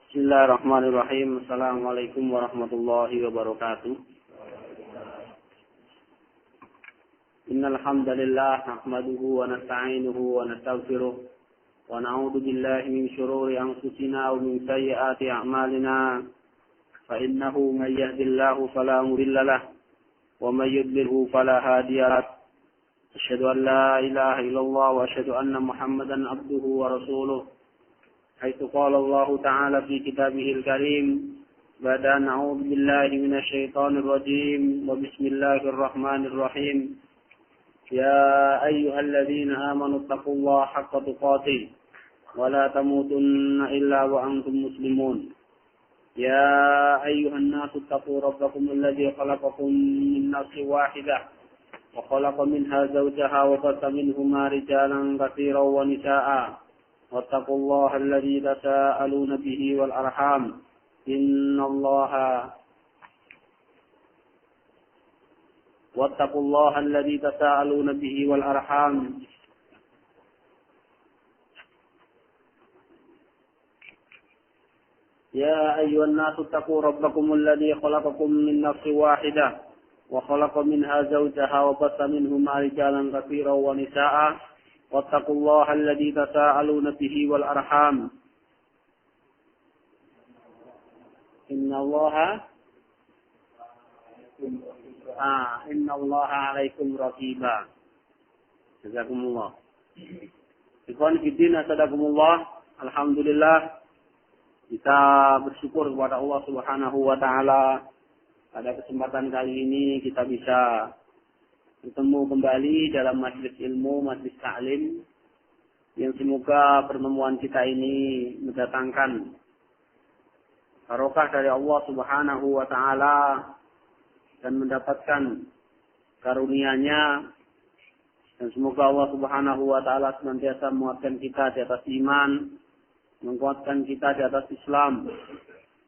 Bismillahirrahmanirrahim. Assalamualaikum warahmatullahi wabarakatuh. Innal hamdalillah nahmaduhu wa nasta'inuhu wa nastaghfiruh wa na'udzu billahi min shururi anfusina wa min sayyiati a'malina. Fa innahu may yahdihillahu fala mudilla lahu wa may yudlilhu fala hadiya lahu. Asyhadu an la ilaha illallah wa asyhadu anna Muhammadan abduhu wa rasuluh. حيث قال الله تعالى في كتابه الكريم بعد أن أعوذ بالله من الشيطان الرجيم وبسم الله الرحمن الرحيم يا أيها الذين آمنوا اتقوا الله حق تقاته ولا تموتن إلا وأنتم مسلمون يا أيها الناس اتقوا ربكم الذي خلقكم من نفس واحدة وخلق منها زوجها وبث منهما رجالا كثيرا ونساء واتقوا الله الذي تساءلون به والأرحام واتقوا الله الذي تساءلون به والأرحام يا أيها الناس اتقوا ربكم الذي خلقكم من نفس واحدة وخلق منها زوجها وبث منهما رجالا كثيرا ونساء واتقوا الله الذي تساءلون به والأرحام إن الله عليكم رقيبا. Jazakumullah. Ikhwan fillah sadakumullah. Alhamdulillah kita bersyukur kepada Allah Subhanahu wa taala pada kesempatan kali ini kita bisa bertemu kembali dalam majelis ilmu, majelis ta'lim yang semoga pertemuan kita ini mendatangkan barokah dari Allah Subhanahu wa taala dan mendapatkan karunia-Nya, dan semoga Allah Subhanahu wa taala senantiasa menguatkan kita di atas iman, menguatkan kita di atas Islam,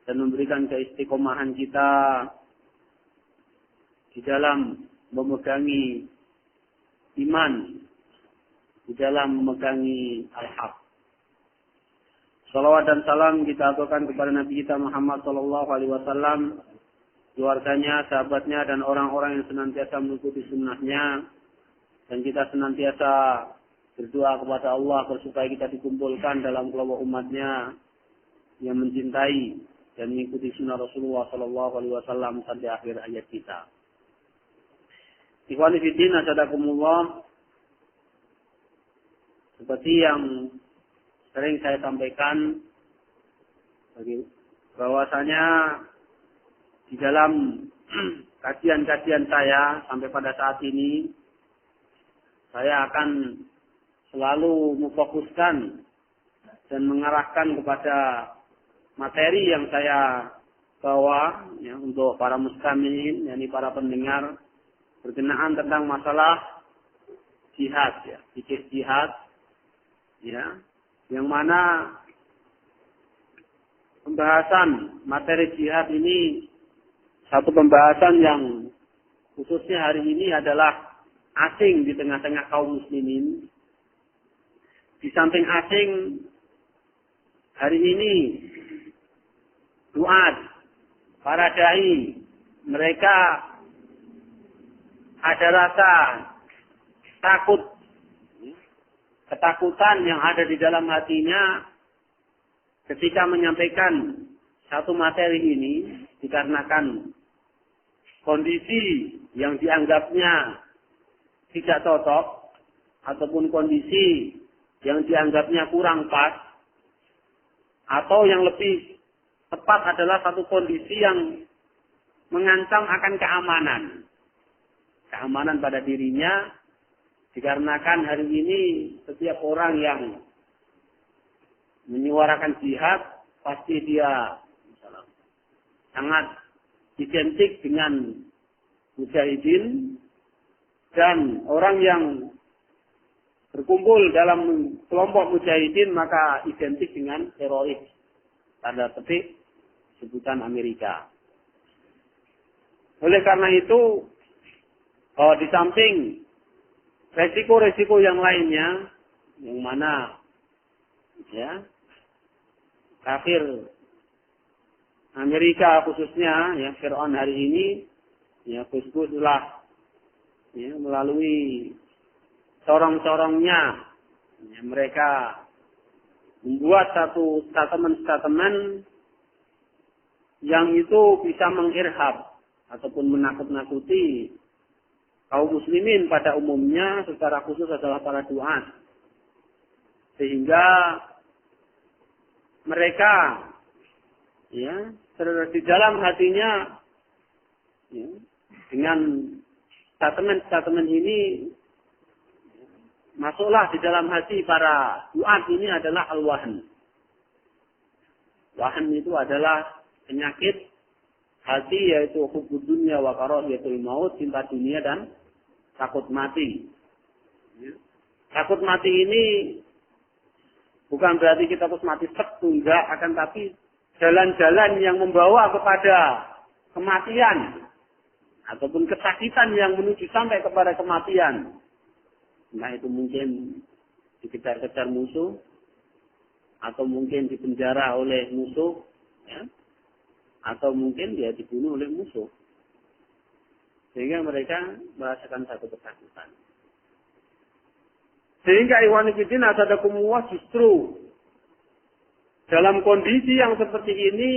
dan memberikan keistiqomahan kita di dalam memegangi iman, di dalam memegangi al-haq. Salawat dan salam kita aturkan kepada Nabi kita Muhammad sallallahu alaihi wasallam, keluarganya, sahabatnya, dan orang-orang yang senantiasa mengikuti sunnahnya. Dan kita senantiasa berdoa kepada Allah supaya kita dikumpulkan dalam kelompok umatnya yang mencintai dan mengikuti sunnah Rasulullah sallallahu alaihi wasallam sampai akhir hayat kita. Ikhwani fiddin asadakumullah, seperti yang sering saya sampaikan bahwasanya di dalam kajian-kajian saya sampai pada saat ini saya akan selalu memfokuskan dan mengarahkan kepada materi yang saya bawa ya, untuk para mustami'in, yakni para pendengar, berkenaan tentang masalah jihad, ya, fikih jihad, ya, yang mana pembahasan materi jihad ini satu pembahasan yang khususnya hari ini adalah asing di tengah-tengah kaum muslimin. Di samping asing, hari ini duat, para dai, mereka ada rasa takut, ketakutan yang ada di dalam hatinya ketika menyampaikan satu materi ini, dikarenakan kondisi yang dianggapnya tidak cocok ataupun kondisi yang dianggapnya kurang pas, atau yang lebih tepat adalah satu kondisi yang mengancam akan keamanan pada dirinya, dikarenakan hari ini setiap orang yang menyuarakan jihad pasti dia sangat identik dengan mujahidin, dan orang yang berkumpul dalam kelompok mujahidin maka identik dengan teroris, tanda petik sebutan Amerika. Oleh karena itu, di samping resiko-resiko yang lainnya, yang mana ya kafir Amerika khususnya, ya Fir'aun hari ini, ya Gus-Guslah, ya melalui corong-corongnya, ya, mereka membuat satu statement yang itu bisa mengirhab ataupun menakut-nakuti kaum muslimin pada umumnya, secara khusus adalah para duat. Sehingga mereka, ya, di dalam hatinya, ya, dengan statement ini, masuklah di dalam hati para duat ini adalah al-wahn. Wahn itu adalah penyakit hati, yaitu hubbud dunya wa karahiyatul maut, cinta dunia dan takut mati. Ya. Takut mati ini bukan berarti kita terus mati enggak, akan tapi jalan-jalan yang membawa kepada kematian ataupun kesakitan yang menuju sampai kepada kematian. Nah, itu mungkin dikejar-kejar musuh atau mungkin dipenjara oleh musuh, ya, atau mungkin dia dibunuh oleh musuh, sehingga mereka merasakan satu ketakutan. Sehingga ikhwan fillah azzakumullah, justru dalam kondisi yang seperti ini,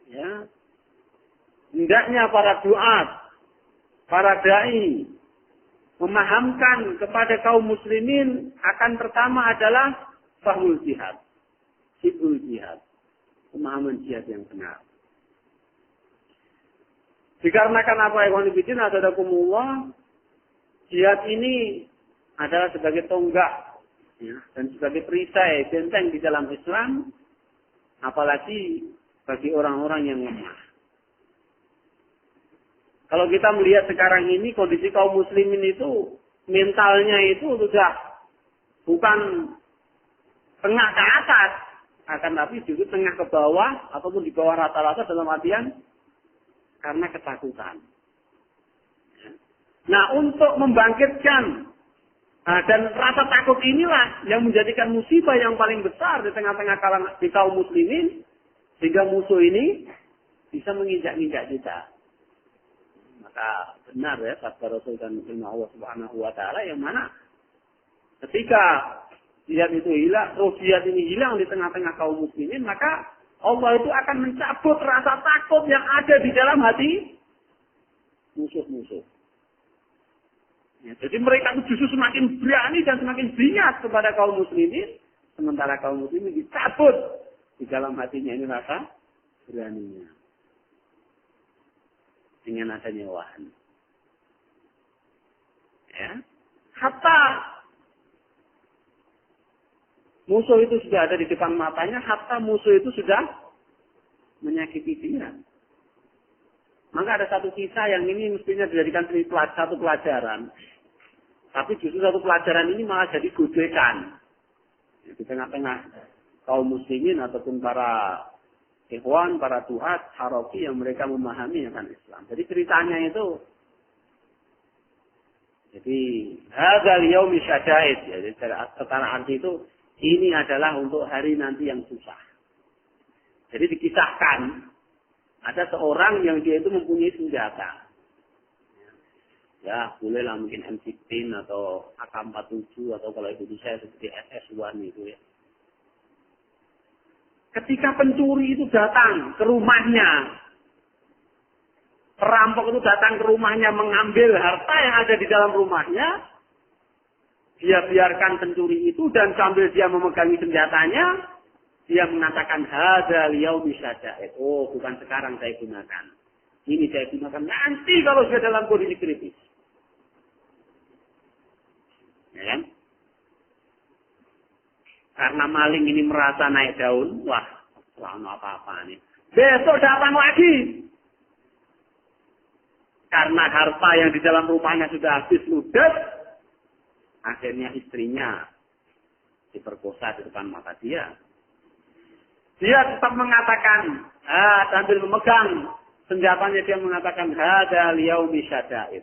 ya, hendaknya para duat, para dai memahamkan kepada kaum muslimin akan pertama adalah fahmul jihad, sibul jihad, pemahaman jihad yang benar. Dikarenakan apa, ikhwan fillah azzakumullah, jihad ini adalah sebagai tonggak, ya, dan sebagai perisai benteng di dalam Islam, apalagi bagi orang-orang yang lemah. Kalau kita melihat sekarang ini kondisi kaum muslimin itu mentalnya itu sudah bukan tengah ke atas, akan tapi justru tengah ke bawah ataupun di bawah rata-rata, dalam artian karena ketakutan. Nah, untuk membangkitkan dan rasa takut inilah yang menjadikan musibah yang paling besar di tengah-tengah di kaum muslimin, sehingga musuh ini bisa menginjak-injak kita. Maka benar, ya, sabda Rasul dan firman Allah Subhanahu wa taala, yang mana ketika jihad itu hilang, roh jihad ini hilang di tengah-tengah kaum muslimin, maka Allah itu akan mencabut rasa takut yang ada di dalam hati musuh-musuh. Ya, jadi mereka justru semakin berani dan semakin beringat kepada kaum muslimin, sementara kaum muslimin dicabut di dalam hatinya ini rasa beraninya dengan adanya wahn. Ya, hatta musuh itu sudah ada di depan matanya, hatta musuh itu sudah menyakiti dia. Maka ada satu kisah yang ini mestinya dijadikan satu pelajaran. Tapi justru satu pelajaran ini malah jadi gojekan. Di tengah-tengah kaum muslimin ataupun para ikhwan, para duat, haroki yang mereka memahami akan Islam. Jadi ceritanya itu, jadi hadzal yaumi syada'id. Jadi secara arti itu, ini adalah untuk hari nanti yang susah. Jadi dikisahkan, ada seorang yang dia itu mempunyai senjata. Ya, bolehlah mungkin M16 atau AK-47 atau kalau Indonesia seperti SS-1 itu, ya. Ketika pencuri itu datang ke rumahnya, perampok itu datang ke rumahnya mengambil harta yang ada di dalam rumahnya, dia biarkan pencuri itu dan sambil dia memegangi senjatanya, dia mengatakan hadzal yaumi syada'id. Oh, bukan sekarang saya gunakan. Ini saya gunakan nanti kalau sudah dalam kondisi kritis. Ya kan? Karena maling ini merasa naik daun, wah, apa-apa nih. Besok datang lagi. Karena harta yang di dalam rumahnya sudah habis ludes, akhirnya istrinya diperkosa di depan mata dia. Dia tetap mengatakan, sambil memegang senjatanya dia mengatakan, hadzal yaumi syada'id.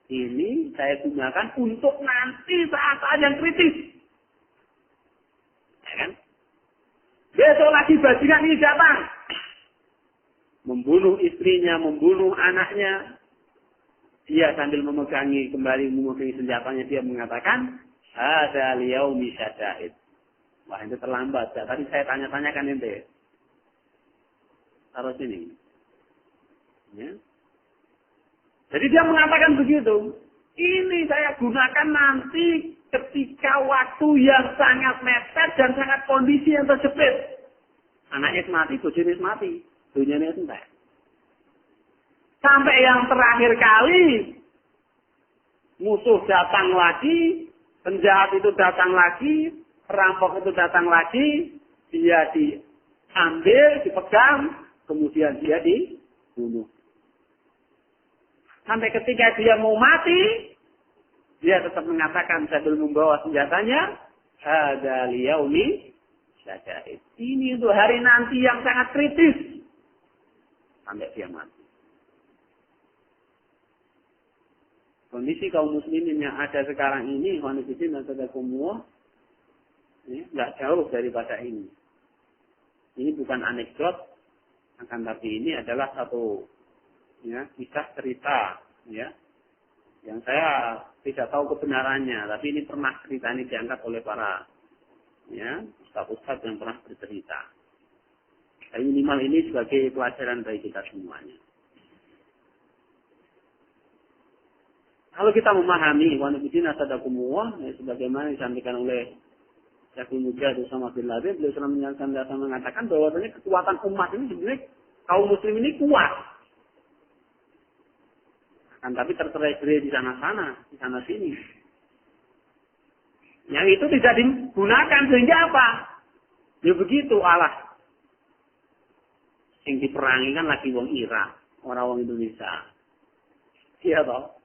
Ini saya gunakan untuk nanti saat-saat yang kritis. Ya kan? Besok lagi bajingan ini datang. membunuh istrinya, membunuh anaknya. Dia sambil memegangi senjatanya, dia mengatakan, "Hadzal yaumi syada'id." Wah, itu terlambat. Ya, tadi saya tanya-tanyakan ente. Taruh sini. Ya. Jadi dia mengatakan begitu. Ini saya gunakan nanti ketika waktu yang sangat mepet dan sangat kondisi yang tersempit. Anaknya mati, bojone mati, dunyanya entek. Sampai yang terakhir kali musuh datang lagi, penjahat itu datang lagi, perampok itu datang lagi, dia diambil, dipegang, kemudian dia dibunuh. Sampai ketika dia mau mati, dia tetap mengatakan sambil membawa senjatanya, "Hadzal yaumi syada'id." Ini untuk hari nanti yang sangat kritis. Sampai dia mati. Kondisi kaum muslimin yang ada sekarang ini, kondisi dan sedekah nggak jauh daripada ini. Ini bukan anekdot, akan tapi ini adalah satu kisah cerita, yang saya tidak tahu kebenarannya, tapi ini pernah cerita ini diangkat oleh para ustaz-ustaz yang pernah bercerita. Tapi minimal ini sebagai pelajaran bagi kita semuanya. Kalau kita memahami wanita sadakumullah, sebagaimana disampaikan oleh Syekhul Mujahid Usama bin Laden, beliau sudah mengatakan bahwa kekuatan umat ini sebenarnya kaum muslim ini kuat. Kan tapi tercerai-berai di sana sini. Yang itu tidak digunakan sehingga apa? Ya begitu Allah. Yang diperangi kan lagi wong Irak, orang Indonesia. Iya toh?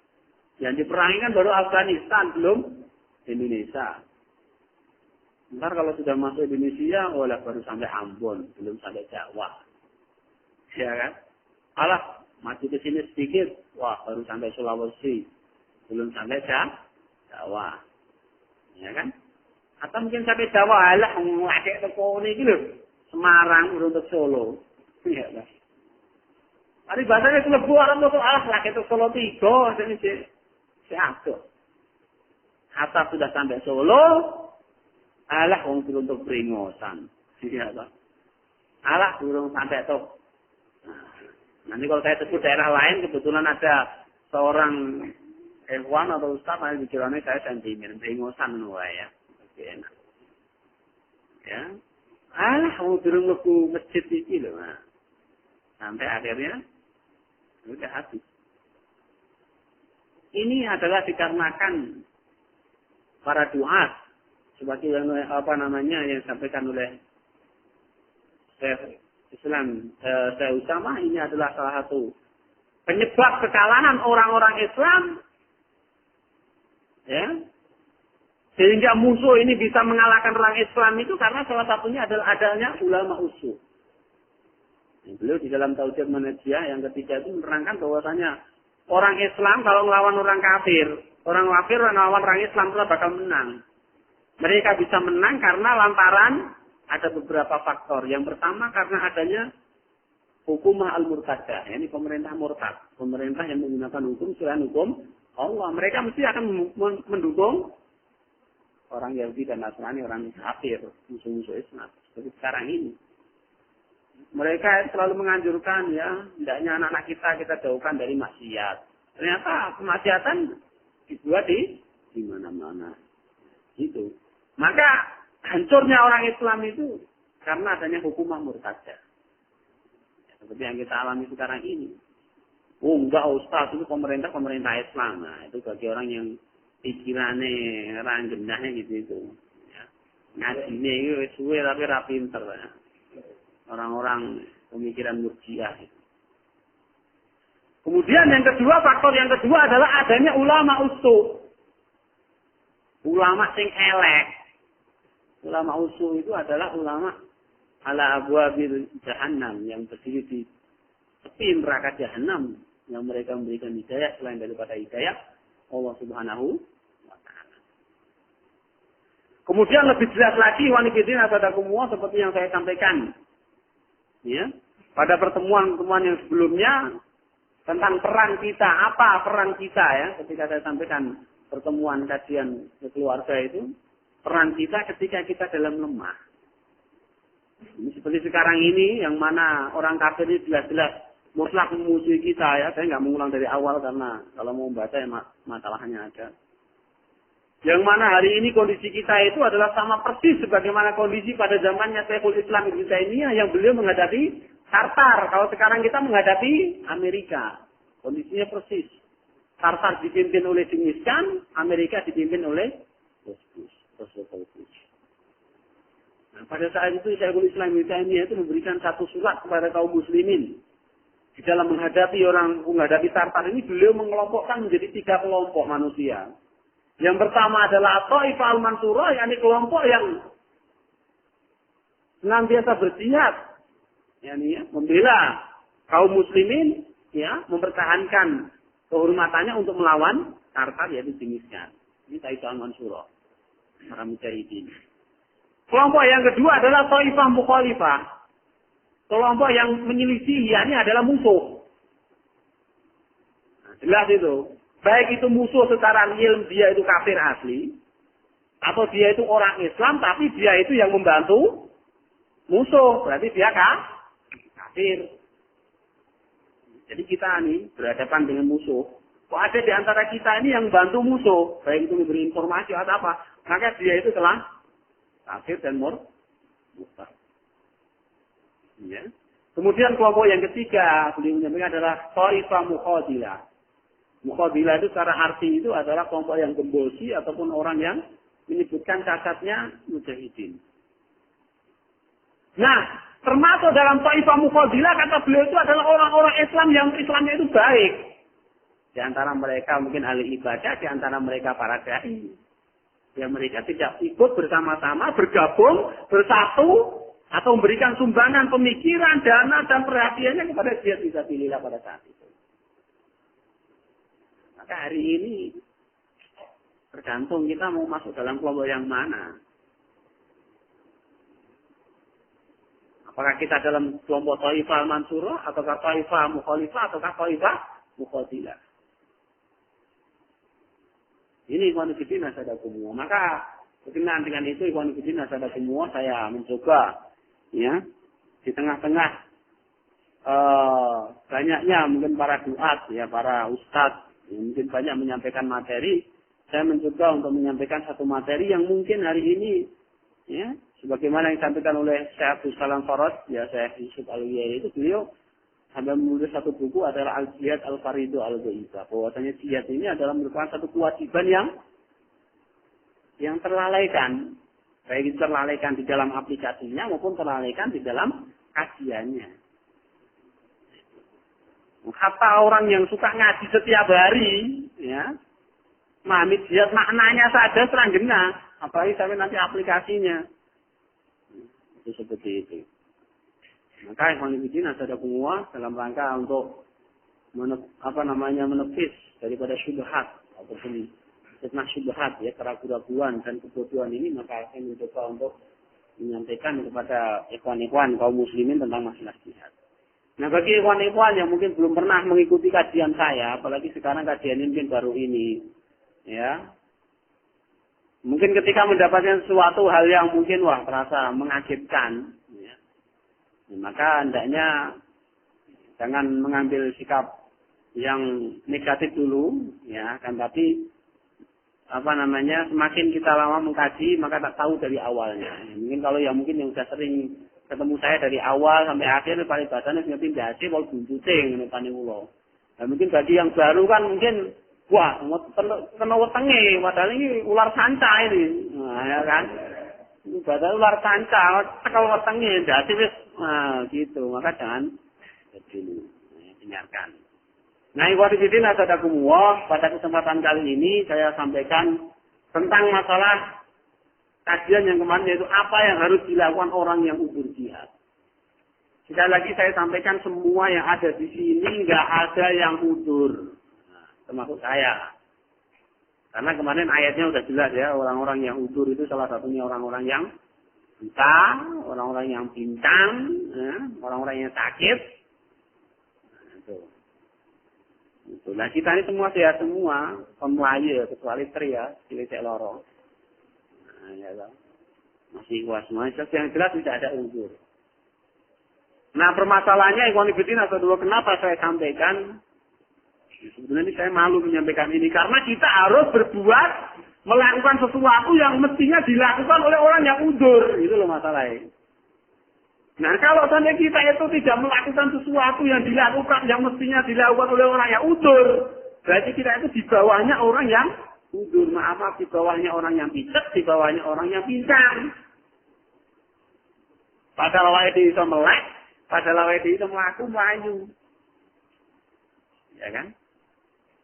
Yang diperangi kan baru Afghanistan, belum Indonesia. Ntar kalau sudah masuk Indonesia, baru sampai Ambon, belum sampai Jawa. Ya kan? Allah maju ke sini sedikit, baru sampai Sulawesi, belum sampai Jawa. Ya kan? Atau mungkin sampai Jawa, ngadek teko ini gitu. Semarang urung ke Solo. Ya kan? Tapi bahasanya kelebu orang itu lagi ke Solo 3, ini siapa? Atap sudah sampai Solo, wong untuk peringosan. Iya toh. Belum sampai tuh. Nanti kalau saya sebut daerah lain, kebetulan ada seorang hewan atau ustaz, nanti pikirannya saya sentimen, peringosan ya. Oke, enak. Ya. Wong turun lebu masjid iki loh. Sampai akhirnya sudah habis. Ini adalah dikarenakan para duat seperti yang yang disampaikan oleh Syekh Islam Syekh Usama, ini adalah salah satu penyebab kekalahan orang-orang Islam, ya, sehingga musuh ini bisa mengalahkan orang Islam itu karena salah satunya adalah adanya ulama usul. Beliau di dalam Taujid Manajiyah yang ketiga itu menerangkan bahwasanya orang Islam kalau melawan orang kafir melawan orang Islam itu bakal menang. Mereka bisa menang karena lantaran ada beberapa faktor. Yang pertama karena adanya hukumah al-murtadah. Ini pemerintah murtad. Pemerintah yang menggunakan hukum selain hukum Allah. Mereka mesti akan mendukung orang Yahudi dan Nasrani, orang kafir, musuh-musuh Islam. Seperti sekarang ini. Mereka selalu menganjurkan hendaknya anak-anak kita jauhkan dari maksiat. Ternyata kemaksiatan dibuat di mana-mana. Itu. Maka hancurnya orang Islam itu karena adanya hukumah murtadah. Seperti yang kita alami sekarang ini. Enggak Ustaz, itu pemerintah Islam. Nah, itu bagi orang yang pikirannya rangendahnya gitu. Ya. Ngajinya itu suwe tapi rapinter. Ya. Orang-orang pemikiran murjiah. Kemudian faktor yang kedua adalah adanya ulama usul. Ulama sing elek. Ulama usul itu adalah ulama ala abwabil jahannam yang berdiri di tepi neraka jahanam yang mereka memberikan hidayah selain daripada hidayah Allah Subhanahu wa taala. Kemudian lebih jelas lagi wanita sadakumullah seperti yang saya sampaikan. Ya. pada pertemuan-pertemuan yang sebelumnya tentang peran kita, apa peran kita ya, ketika saya sampaikan pertemuan kajian keluarga itu, peran kita ketika kita dalam lemah. Ini seperti sekarang ini, yang mana orang kafir ini jelas-jelas mutlak memusuhi kita ya. Saya nggak mengulang dari awal karena kalau mau membaca ya masalahnya ada. Yang mana hari ini kondisi kita itu adalah sama persis sebagaimana kondisi pada zamannya Syekhul Islam Ibnu Taimiyah yang beliau menghadapi Tartar. Kalau sekarang kita menghadapi Amerika. Kondisinya persis. Tartar dipimpin oleh Genghis Khan, Amerika dipimpin oleh Bush. Nah, pada saat itu Syekhul Islam Ibnu Taimiyah itu memberikan satu surat kepada kaum muslimin. Di dalam menghadapi Tartar ini beliau mengelompokkan menjadi 3 kelompok manusia. Yang pertama adalah Taifah al-Mansurah, yakni kelompok yang senantiasa berjihad, yakni membela kaum muslimin, ya, mempertahankan kehormatannya untuk melawan Tartar, yaitu Genghis Khan. Ini Taifah al-Mansurah, para mujahidin. Kelompok yang kedua adalah Taifah Mukhalifah, kelompok yang menyelisih, yakni adalah musuh. Nah, jelas itu. Baik itu musuh secara real, dia itu kafir asli, atau dia itu orang Islam, tapi dia itu yang membantu musuh, berarti dia kafir. Jadi kita ini berhadapan dengan musuh. Kok ada di antara kita ini yang bantu musuh, baik itu memberi informasi atau apa, maka dia itu telah kafir dan murtad. Ya. Kemudian kelompok yang ketiga, beliau menyampaikan adalah Taifah Muqadilah. Muqadilah itu secara arti itu adalah kelompok yang gembosi ataupun orang yang menyebutkan cacatnya mujahidin. Nah, termasuk dalam Taifah Muqadilah kata beliau itu adalah orang-orang Islam yang Islamnya itu baik. Di antara mereka mungkin ahli ibadah, di antara mereka para dai. Yang mereka tidak ikut bersama-sama, bergabung, bersatu, atau memberikan sumbangan pemikiran, dana, dan perhatiannya kepada jihad fisabilillah pada saat itu. Maka hari ini tergantung kita mau masuk dalam kelompok yang mana. Apakah kita dalam kelompok Taifah Mansurah, atau Taifah Mukhalifah, atau Taifah Muqadilah. Ini Ikhwan Fillah Nasadakumullah. Maka berkenaan dengan itu Ikhwan Fillah Nasadakumullah, saya mencoba ya di tengah-tengah banyaknya mungkin para duat, ya para ustadz, mungkin banyak menyampaikan materi, saya mencoba untuk menyampaikan satu materi yang mungkin hari ini, ya, sebagaimana yang disampaikan oleh Syekh Abdul Salam Farad, ya Syekh Yusuf Al-Wiyai itu beliau sampai menulis satu buku adalah Al-Jihad Al-Faridu Al-Ghaibah. Bahwasanya jihad ini adalah merupakan satu kewajiban yang terlalaikan, baik itu terlalaikan di dalam aplikasinya maupun terlalaikan di dalam kajiannya. Kata orang yang suka ngaji setiap hari, ya, memahami jihad maknanya saja seranggena, apalagi sampai nanti aplikasinya. Itu seperti itu. Maka Ikhwan Fillah Nasadakumullah dalam rangka untuk menepis daripada syubhat ataupun fitnah syubhat, ya, keraguan-keraguan dan kebodohan ini, maka saya mencoba untuk menyampaikan kepada ikhwan-ikhwan kaum muslimin tentang masalah jihad. Nah, bagi ikhwan-ikhwan yang mungkin belum pernah mengikuti kajian saya, apalagi sekarang kajian ini mungkin baru ini, ya, mungkin ketika mendapatkan suatu hal yang mungkin terasa mengagetkan, ya, maka hendaknya jangan mengambil sikap yang negatif dulu, ya, kan, tapi semakin kita lama mengkaji maka tak tahu dari awalnya. Mungkin kalau yang sudah sering ketemu saya dari awal sampai akhir, paling bahasanya ngerti ndase wal buntuting ngene pane kula. Nah, mungkin bagi yang baru kan mungkin kena wetenge, padahal ini ular sanca ini. Nah, ya kan. Ini padahal ular sanca, tekel wetenge ndase wis gitu. Maka jangan dulu dengarkan. Nah, Ikhwan Fillah Nasadakumullah, pada kesempatan kali ini saya sampaikan tentang masalah kajian yang kemarin, yaitu apa yang harus dilakukan orang yang udur jihad. Sekali lagi saya sampaikan, semua yang ada di sini nggak ada yang udur, termasuk saya. Karena kemarin ayatnya udah jelas ya, orang-orang yang udur itu salah satunya orang-orang yang buta, orang-orang yang pincang, orang-orang yang sakit. Nah, kita ini semua sehat semua, pemuaya kecuali Tri ya, cilik loro. Nah, ya toh. Masih kuat semua. Yang jelas tidak ada uzur. Nah, permasalahannya Ikhwan Fillah dulu kenapa saya sampaikan? Sebenarnya saya malu menyampaikan ini karena kita harus berbuat melakukan sesuatu yang mestinya dilakukan oleh orang yang uzur. Itu loh masalahnya. Nah, kalau seandainya kita itu tidak melakukan sesuatu yang dilakukan, yang mestinya dilakukan oleh orang yang uzur, berarti kita itu di bawahnya orang yang uzur. Maaf, di bawahnya orang yang picek, di bawahnya orang yang pincang. Padahal awake dhewe iso melek, padahal awake dhewe iso mlaku mlayu. Ya kan?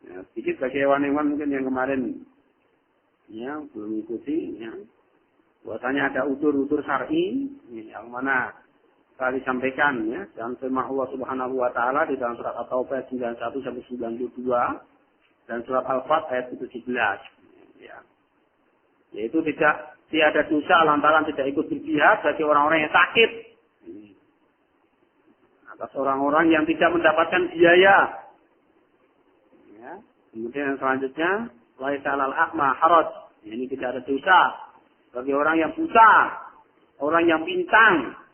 Ya, sedikit bagi hewan-hewan mungkin yang kemarin ya belum ikuti ya. Bahwasanya ada utur-utur syar'i yang mana telah disampaikan ya dalam firman Allah Subhanahu wa taala di dalam surat At-Taubah 91 sampai 92 dan surat Al-Fat ayat 17 ya. Yaitu tiada dosa lantaran tidak ikut berjihad bagi orang-orang yang sakit. Atas orang-orang yang tidak mendapatkan biaya. Ya. Kemudian yang selanjutnya laisa 'alal a'ma haraj. Ini tidak ada dosa bagi orang yang buta, orang yang pincang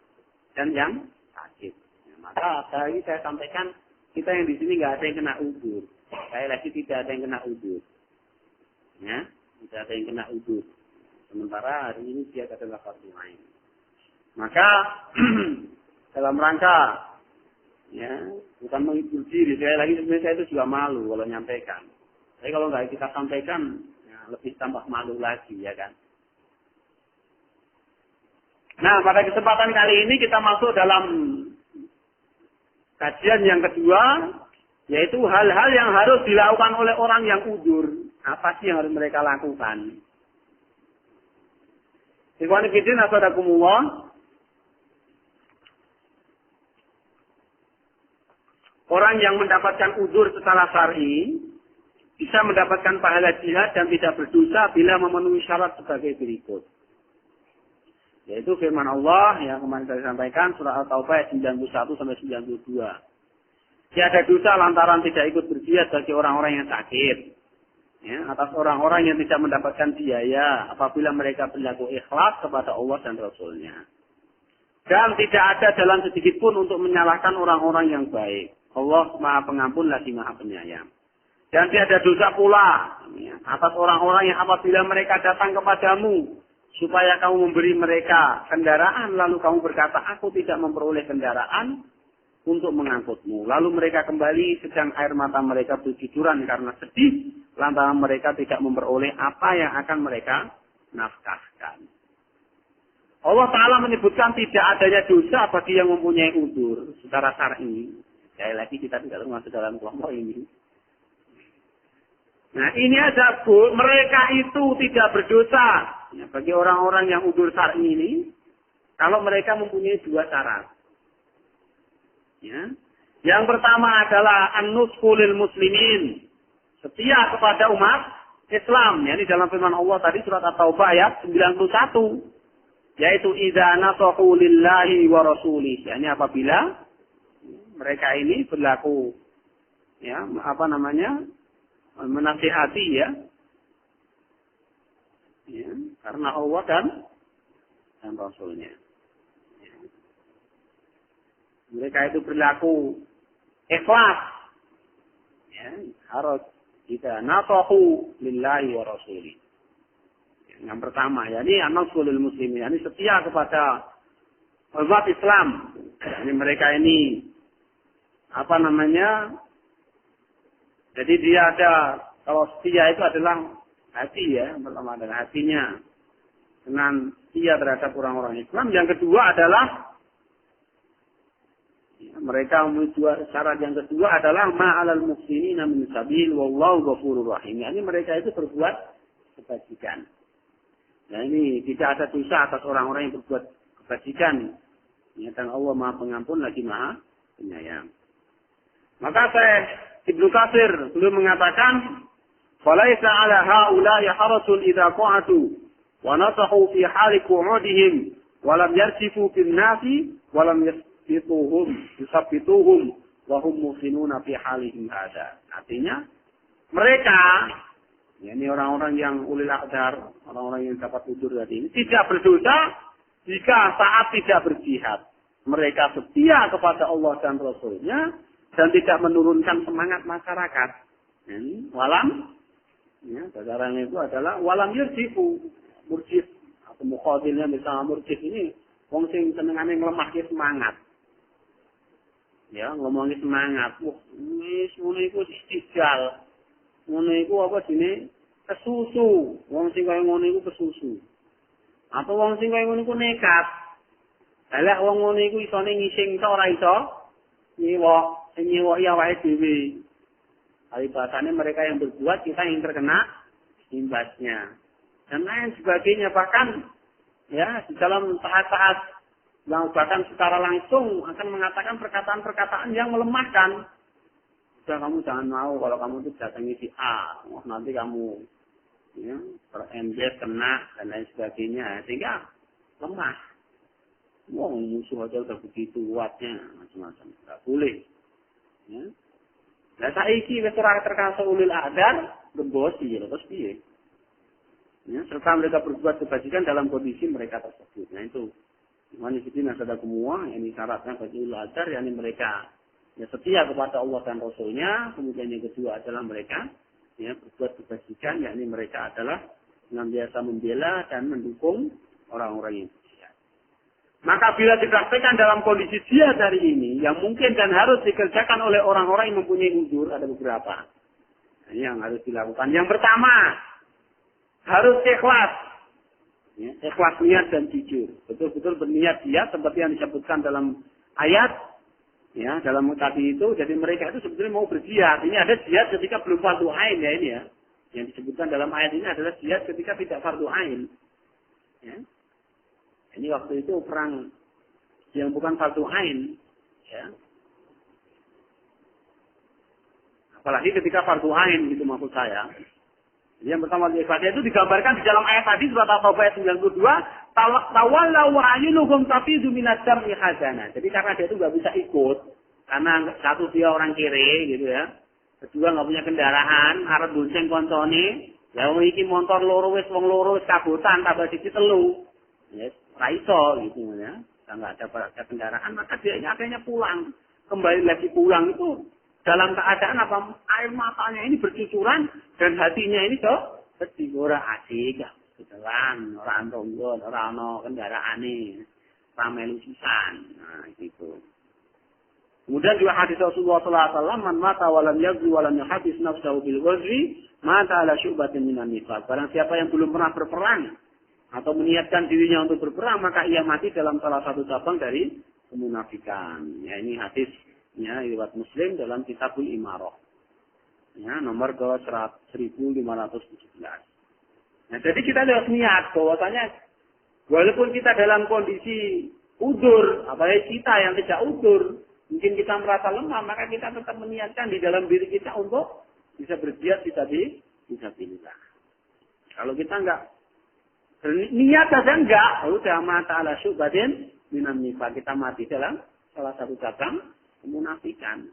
dan yang sakit. Ya, maka tadi saya sampaikan kita yang di sini nggak ada yang kena uzur. Saya lagi tidak ada yang kena uzur. Ya, tidak ada yang kena uzur. Sementara hari ini dia adalah fardu ain. Maka dalam rangka ya bukan menghibur diri, saya lagi sebenarnya saya itu juga malu kalau nyampaikan. Tapi kalau nggak kita sampaikan ya, lebih tambah malu lagi ya kan. Nah, pada kesempatan kali ini kita masuk dalam kajian yang kedua, yaitu hal-hal yang harus dilakukan oleh orang yang uzur. Apa sih yang harus mereka lakukan? Ikhwan fillah nasadakumullah. Orang yang mendapatkan uzur secara syar'i bisa mendapatkan pahala jihad dan tidak berdosa bila memenuhi syarat sebagai berikut. Yaitu firman Allah yang kemarin saya sampaikan surah At-Taubah 91 sampai 92. Tiada dosa lantaran tidak ikut berjihad bagi orang-orang yang sakit. Ya, atas orang-orang yang tidak mendapatkan biaya apabila mereka berlaku ikhlas kepada Allah dan Rasul-Nya. Dan tidak ada jalan sedikit pun untuk menyalahkan orang-orang yang baik. Allah Maha Pengampun lagi Maha Penyayang. Dan tiada dosa pula ya, atas orang-orang yang apabila mereka datang kepadamu supaya kamu memberi mereka kendaraan, lalu kamu berkata, aku tidak memperoleh kendaraan untuk mengangkutmu. Lalu mereka kembali sedang air mata mereka bercucuran karena sedih, lantaran mereka tidak memperoleh apa yang akan mereka nafkahkan. Allah Ta'ala menyebutkan tidak adanya dosa bagi yang mempunyai uzur secara syar'i. Sekali lagi kita tidak termasuk dalam kelompok ini. Nah ini aja Bu, mereka itu tidak berdosa. Ya, bagi orang-orang yang uzur syar'i ini, kalau mereka mempunyai dua syarat. Ya. Yang pertama adalah an-nushu lil muslimin, setia kepada umat Islam. Ya, ini dalam firman Allah tadi surat At-Taubah ayat 91, yaitu idza nasahu lillahi wa rasulih. Ya, ini apabila mereka ini berlaku ya, menasihati ya. Ya, karena Allah dan Rasul-Nya. Ya. Mereka itu berlaku ikhlas. Ya, harus kita nasahu lillahi wa rasulih. Yang pertama, yakni an-nashu lil muslimin, yakni setia kepada umat Islam. Ini mereka ini jadi dia ada, kalau setia itu adalah hati ya, pertama adalah hatinya dengan setia terhadap orang-orang Islam. Yang kedua adalah ya, mereka menuju syarat yang kedua adalah ma'alal muhsinina min sabil wallahu ghafurur rahim. Yani mereka itu berbuat kebajikan. Nah ini tidak ada dosa atas orang-orang yang berbuat kebajikan. Ya, dan Allah Maha Pengampun lagi Maha Penyayang. Maka Ibnu Katsir beliau mengatakan, "Falaisa 'ala haula'i harajun idza qa'atu wa nasahu fi hali qu'udihim Walam yarjifu bin nasi walam yusabbituhum wa hum muqinuna fi halihim hada. Artinya mereka, ya, ini orang-orang yang ulil aqdar, orang-orang yang dapat udzur tadi ini tidak berdosa jika saat tidak berjihad. Mereka setia kepada Allah dan Rasul-Nya dan tidak menurunkan semangat masyarakat. Ini walam, ya, dasarannya itu adalah walam yarjifu, murjif atau muqatilnya misalnya murjif ini wong sing senengane nglemahke semangat. Ya, ngomongin semangat. Wah, wis ngono iku istijal. Ngono iku apa jenenge? Kesusu. Wong sing kaya ngono iku kesusu. Atau wong sing kaya ngono iku nekat. Lah wong ngono iku isone ngising tok ora iso nyiwok, sing nyiwoki awake dhewe. Ari bahasane mereka yang berbuat, kita yang terkena imbasnya. Dan lain sebagainya, bahkan ya di dalam saat-saat yang bahkan secara langsung akan mengatakan perkataan-perkataan yang melemahkan. Sudah, kamu jangan mau kalau kamu itu datangi si A, nanti kamu ya, terembes, kena dan lain sebagainya, sehingga lemah. Wah, musuh aja udah begitu kuatnya, macam-macam. Tidak boleh. Ya. Nah, saiki wis ora terkasih ulil adar, gembosi ya, terus piye? Ya, serta mereka berbuat kebajikan dalam kondisi mereka tersebut. Nah, itu manifestin asada semua, ini syaratnya bagi ulil adar, yakni mereka ya setia kepada Allah dan Rasul-Nya. Kemudian yang kedua adalah mereka ya berbuat kebajikan, yakni mereka adalah senantiasa membela dan mendukung orang-orang yang jihad. Maka bila dipraktikkan dalam kondisi jihad hari ini, yang mungkin dan harus dikerjakan oleh orang-orang yang mempunyai uzur, ada beberapa. Nah, ini yang harus dilakukan. Yang pertama, harus ikhlas. Ya, ikhlas niat dan jujur. Betul-betul berniat dia seperti yang disebutkan dalam ayat. Ya, dalam tadi itu, jadi mereka itu sebetulnya mau berjihad. Ini ada jihad ketika belum fardu ain ya ini ya. Yang disebutkan dalam ayat ini adalah jihad ketika tidak fardu ain. Ya. Ini waktu itu perang yang bukan fardu ain. Ya. Apalagi ketika fardu ain itu maksud saya. Yang pertama ikhlasnya itu digambarkan di dalam ayat tadi surat At-Taubah ayat 92, tawallaw wa ayunuhum tafidu minad dam'i khazana. Jadi karena dia itu nggak bisa ikut, karena satu dia orang kiri gitu ya. Kedua nggak punya kendaraan, arep bonceng koncone, ya wong iki motor loro wis wong loro wis kabutan tambah siji telu. Ya, ora iso gitu ya. Nggak ada kendaraan, maka dia akhirnya pulang. Kembali lagi pulang itu dalam keadaan apa? Air matanya ini bercucuran dan hatinya ini kok sedih, ora asik, ketelan, ora antonggo, ora ana kendaraane, ramelu sisan. Nah, gitu. Kemudian juga hadis Rasulullah sallallahu alaihi wasallam, "Man mata wa lam yaghzi wa lam yuhaddis nafsahu bil ghazwi, mata ala syu'batin minan nifaq." Barang siapa yang belum pernah berperang atau meniatkan dirinya untuk berperang, maka ia mati dalam salah satu cabang dari kemunafikan. Ya, ini hadis ya, riwayat Muslim dalam Kitabul Imarah. Ya, nomor ke 1517. Nah, jadi kita harus niat bahwasanya walaupun kita dalam kondisi udzur, apalagi kita yang tidak udzur, mungkin kita merasa lemah, maka kita tetap meniatkan di dalam diri kita untuk bisa berjihad bisa fisabilillah. Kalau kita enggak niat saja enggak, udah mata ala syubatin minan nifaq, kita mati dalam salah satu cabang kemunafikan.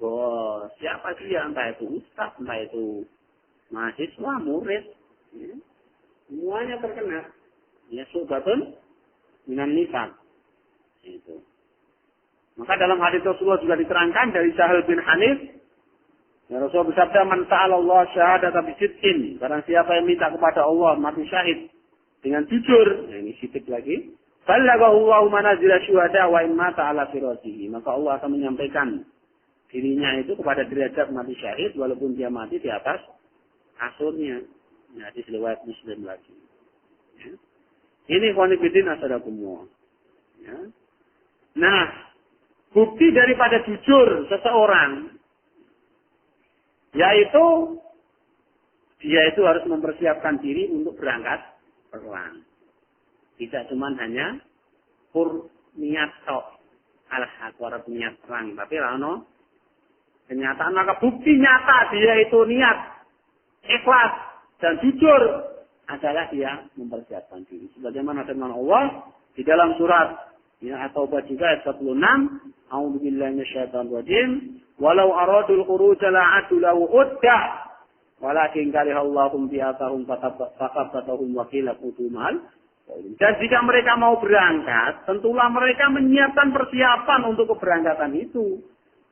Bos, siapa dia? Entah itu ustaz, entah itu mahasiswa, murid, ya. Semuanya terkena. Ya, syubatun minan nifaq. Itu. Maka dalam hadis Rasulullah juga diterangkan dari Sahal bin Hanif, ya, Rasulullah bersabda, "Man sa'ala Allah syahadata bi sidqin." Barang siapa yang minta kepada Allah mati syahid dengan jujur, nah ini sidik lagi. Ballaghahu Allahu manazila syuhada wa in mata ala firasihi. Maka Allah akan menyampaikan dirinya itu kepada derajat mati syahid walaupun dia mati di atas kasurnya. Ya, di riwayat Muslim lagi. Ya. Ini qanifidin asadakumullah. Ya. Nah, bukti daripada jujur seseorang yaitu dia itu harus mempersiapkan diri untuk berangkat perang. Tidak cuma hanya niat tok, al-haq niat perang, tapi rano kenyataan. Maka bukti nyata dia itu niat ikhlas dan jujur adalah dia mempersiapkan diri. Sebagaimana firman Allah di dalam surat At-Taubah juga ayat 46, A'udzubillahi minasyaitonir rajim, walau aradul khuruj la'adu lahu uddah, walakin karihallahum bi'atahum faqabatahum wa qila qutumal. Dan jika mereka mau berangkat, tentulah mereka menyiapkan persiapan untuk keberangkatan itu.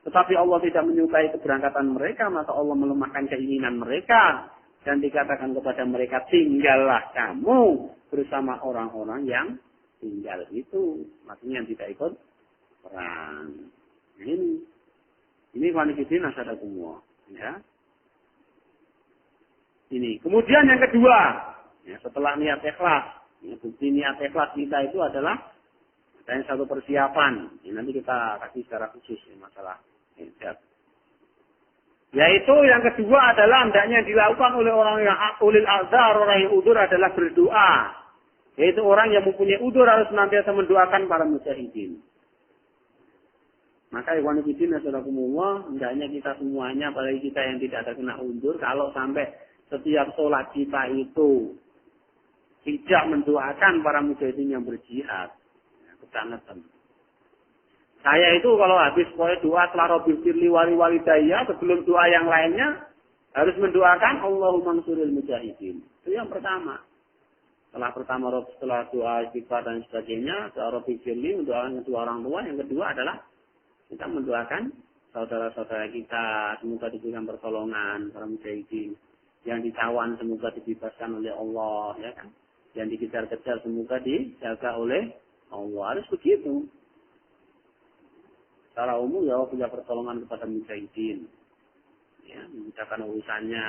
Tetapi Allah tidak menyukai keberangkatan mereka, maka Allah melemahkan keinginan mereka. Dan dikatakan kepada mereka, tinggallah kamu bersama orang-orang yang tinggal itu. Maksudnya yang tidak ikut perang. Ini wanifidin asyadakumullah. Ya. Ini. Kemudian yang kedua, ya, setelah niat ikhlas. Ya, bukti niat ikhlas kita itu adalah ada satu persiapan. Ya, nanti kita kasih secara khusus ya, masalah hijab. Yaitu yang kedua adalah hendaknya dilakukan oleh orang yang ulil azhar, orang yang udzur adalah berdoa. Yaitu orang yang mempunyai udzur harus senantiasa mendoakan para mujahidin. Maka ikhwan fillah nasallakumullah, hendaknya kita semuanya, apalagi kita yang tidak ada kena udzur, kalau sampai setiap sholat kita itu tidak mendoakan para mujahidin yang berjihad, ya, kebangetan. Saya itu kalau habis doa setelah Rabbil firli wali daya, sebelum doa yang lainnya harus mendoakan Allahumma nsuril mujahidin. Itu yang pertama. Setelah doa istighfar dan sebagainya, doa Rabbil firli, mendoakan kedua orang tua. Yang kedua adalah kita mendoakan saudara-saudara kita, semoga diberikan pertolongan para mujahidin. Yang ditawan semoga dibebaskan oleh Allah, ya kan? Yang dikejar-kejar semoga dijaga oleh Allah. Harus begitu. Secara umum ya punya pertolongan kepada mujahidin. Ya, memudahkan urusannya.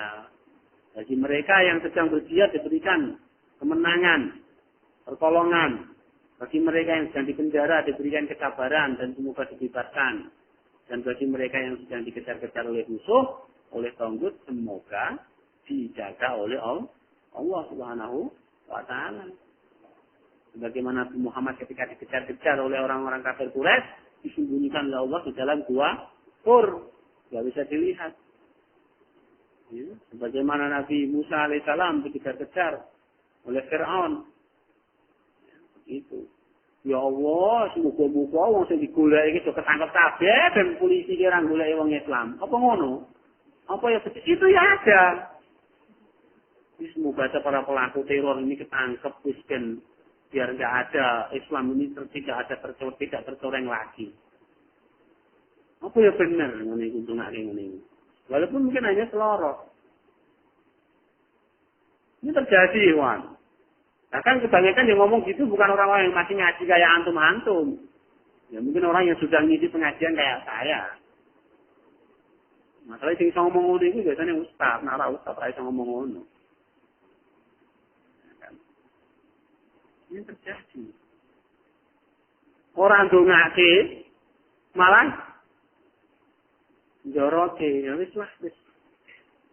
Bagi mereka yang sedang berjihad diberikan kemenangan, pertolongan. Bagi mereka yang sedang dipenjara diberikan kesabaran dan semoga dibebaskan. Dan bagi mereka yang sedang dikejar-kejar oleh musuh, oleh tauhid, semoga dijaga oleh Allah Subhanahu wa ta'ala. Sebagaimana Nabi Muhammad ketika dikejar-kejar oleh orang-orang kafir Quraisy, disembunyikan oleh Allah di dalam gua Tur, tidak bisa dilihat. Ya. Sebagaimana Nabi Musa alaihissalam dikejar-kejar oleh Fir'aun. Ya, begitu. Ya Allah, semoga-moga wong sing digoleki iki ketangkep kabeh dan polisi kira goleki wong Islam. Apa ngono? Apa ya itu ya ada. Semoga para pelaku teror ini ketangkep miskin, biar nggak ada Islam ini tidak tercoreng lagi. Apa ya benar ini untuk ini? Walaupun mungkin hanya selorok. Ini terjadi, Wan. Bahkan kebanyakan yang ngomong gitu bukan orang-orang yang masih ngaji kayak antum-antum. Ya mungkin orang yang sudah ngisi pengajian kayak saya. Masalah yang bisa ngomong ngono itu biasanya ustaz, nara ustaz bisa ngomong ngono. Ini terjadi. Orang dongake malah joroke, ya wis lah wis.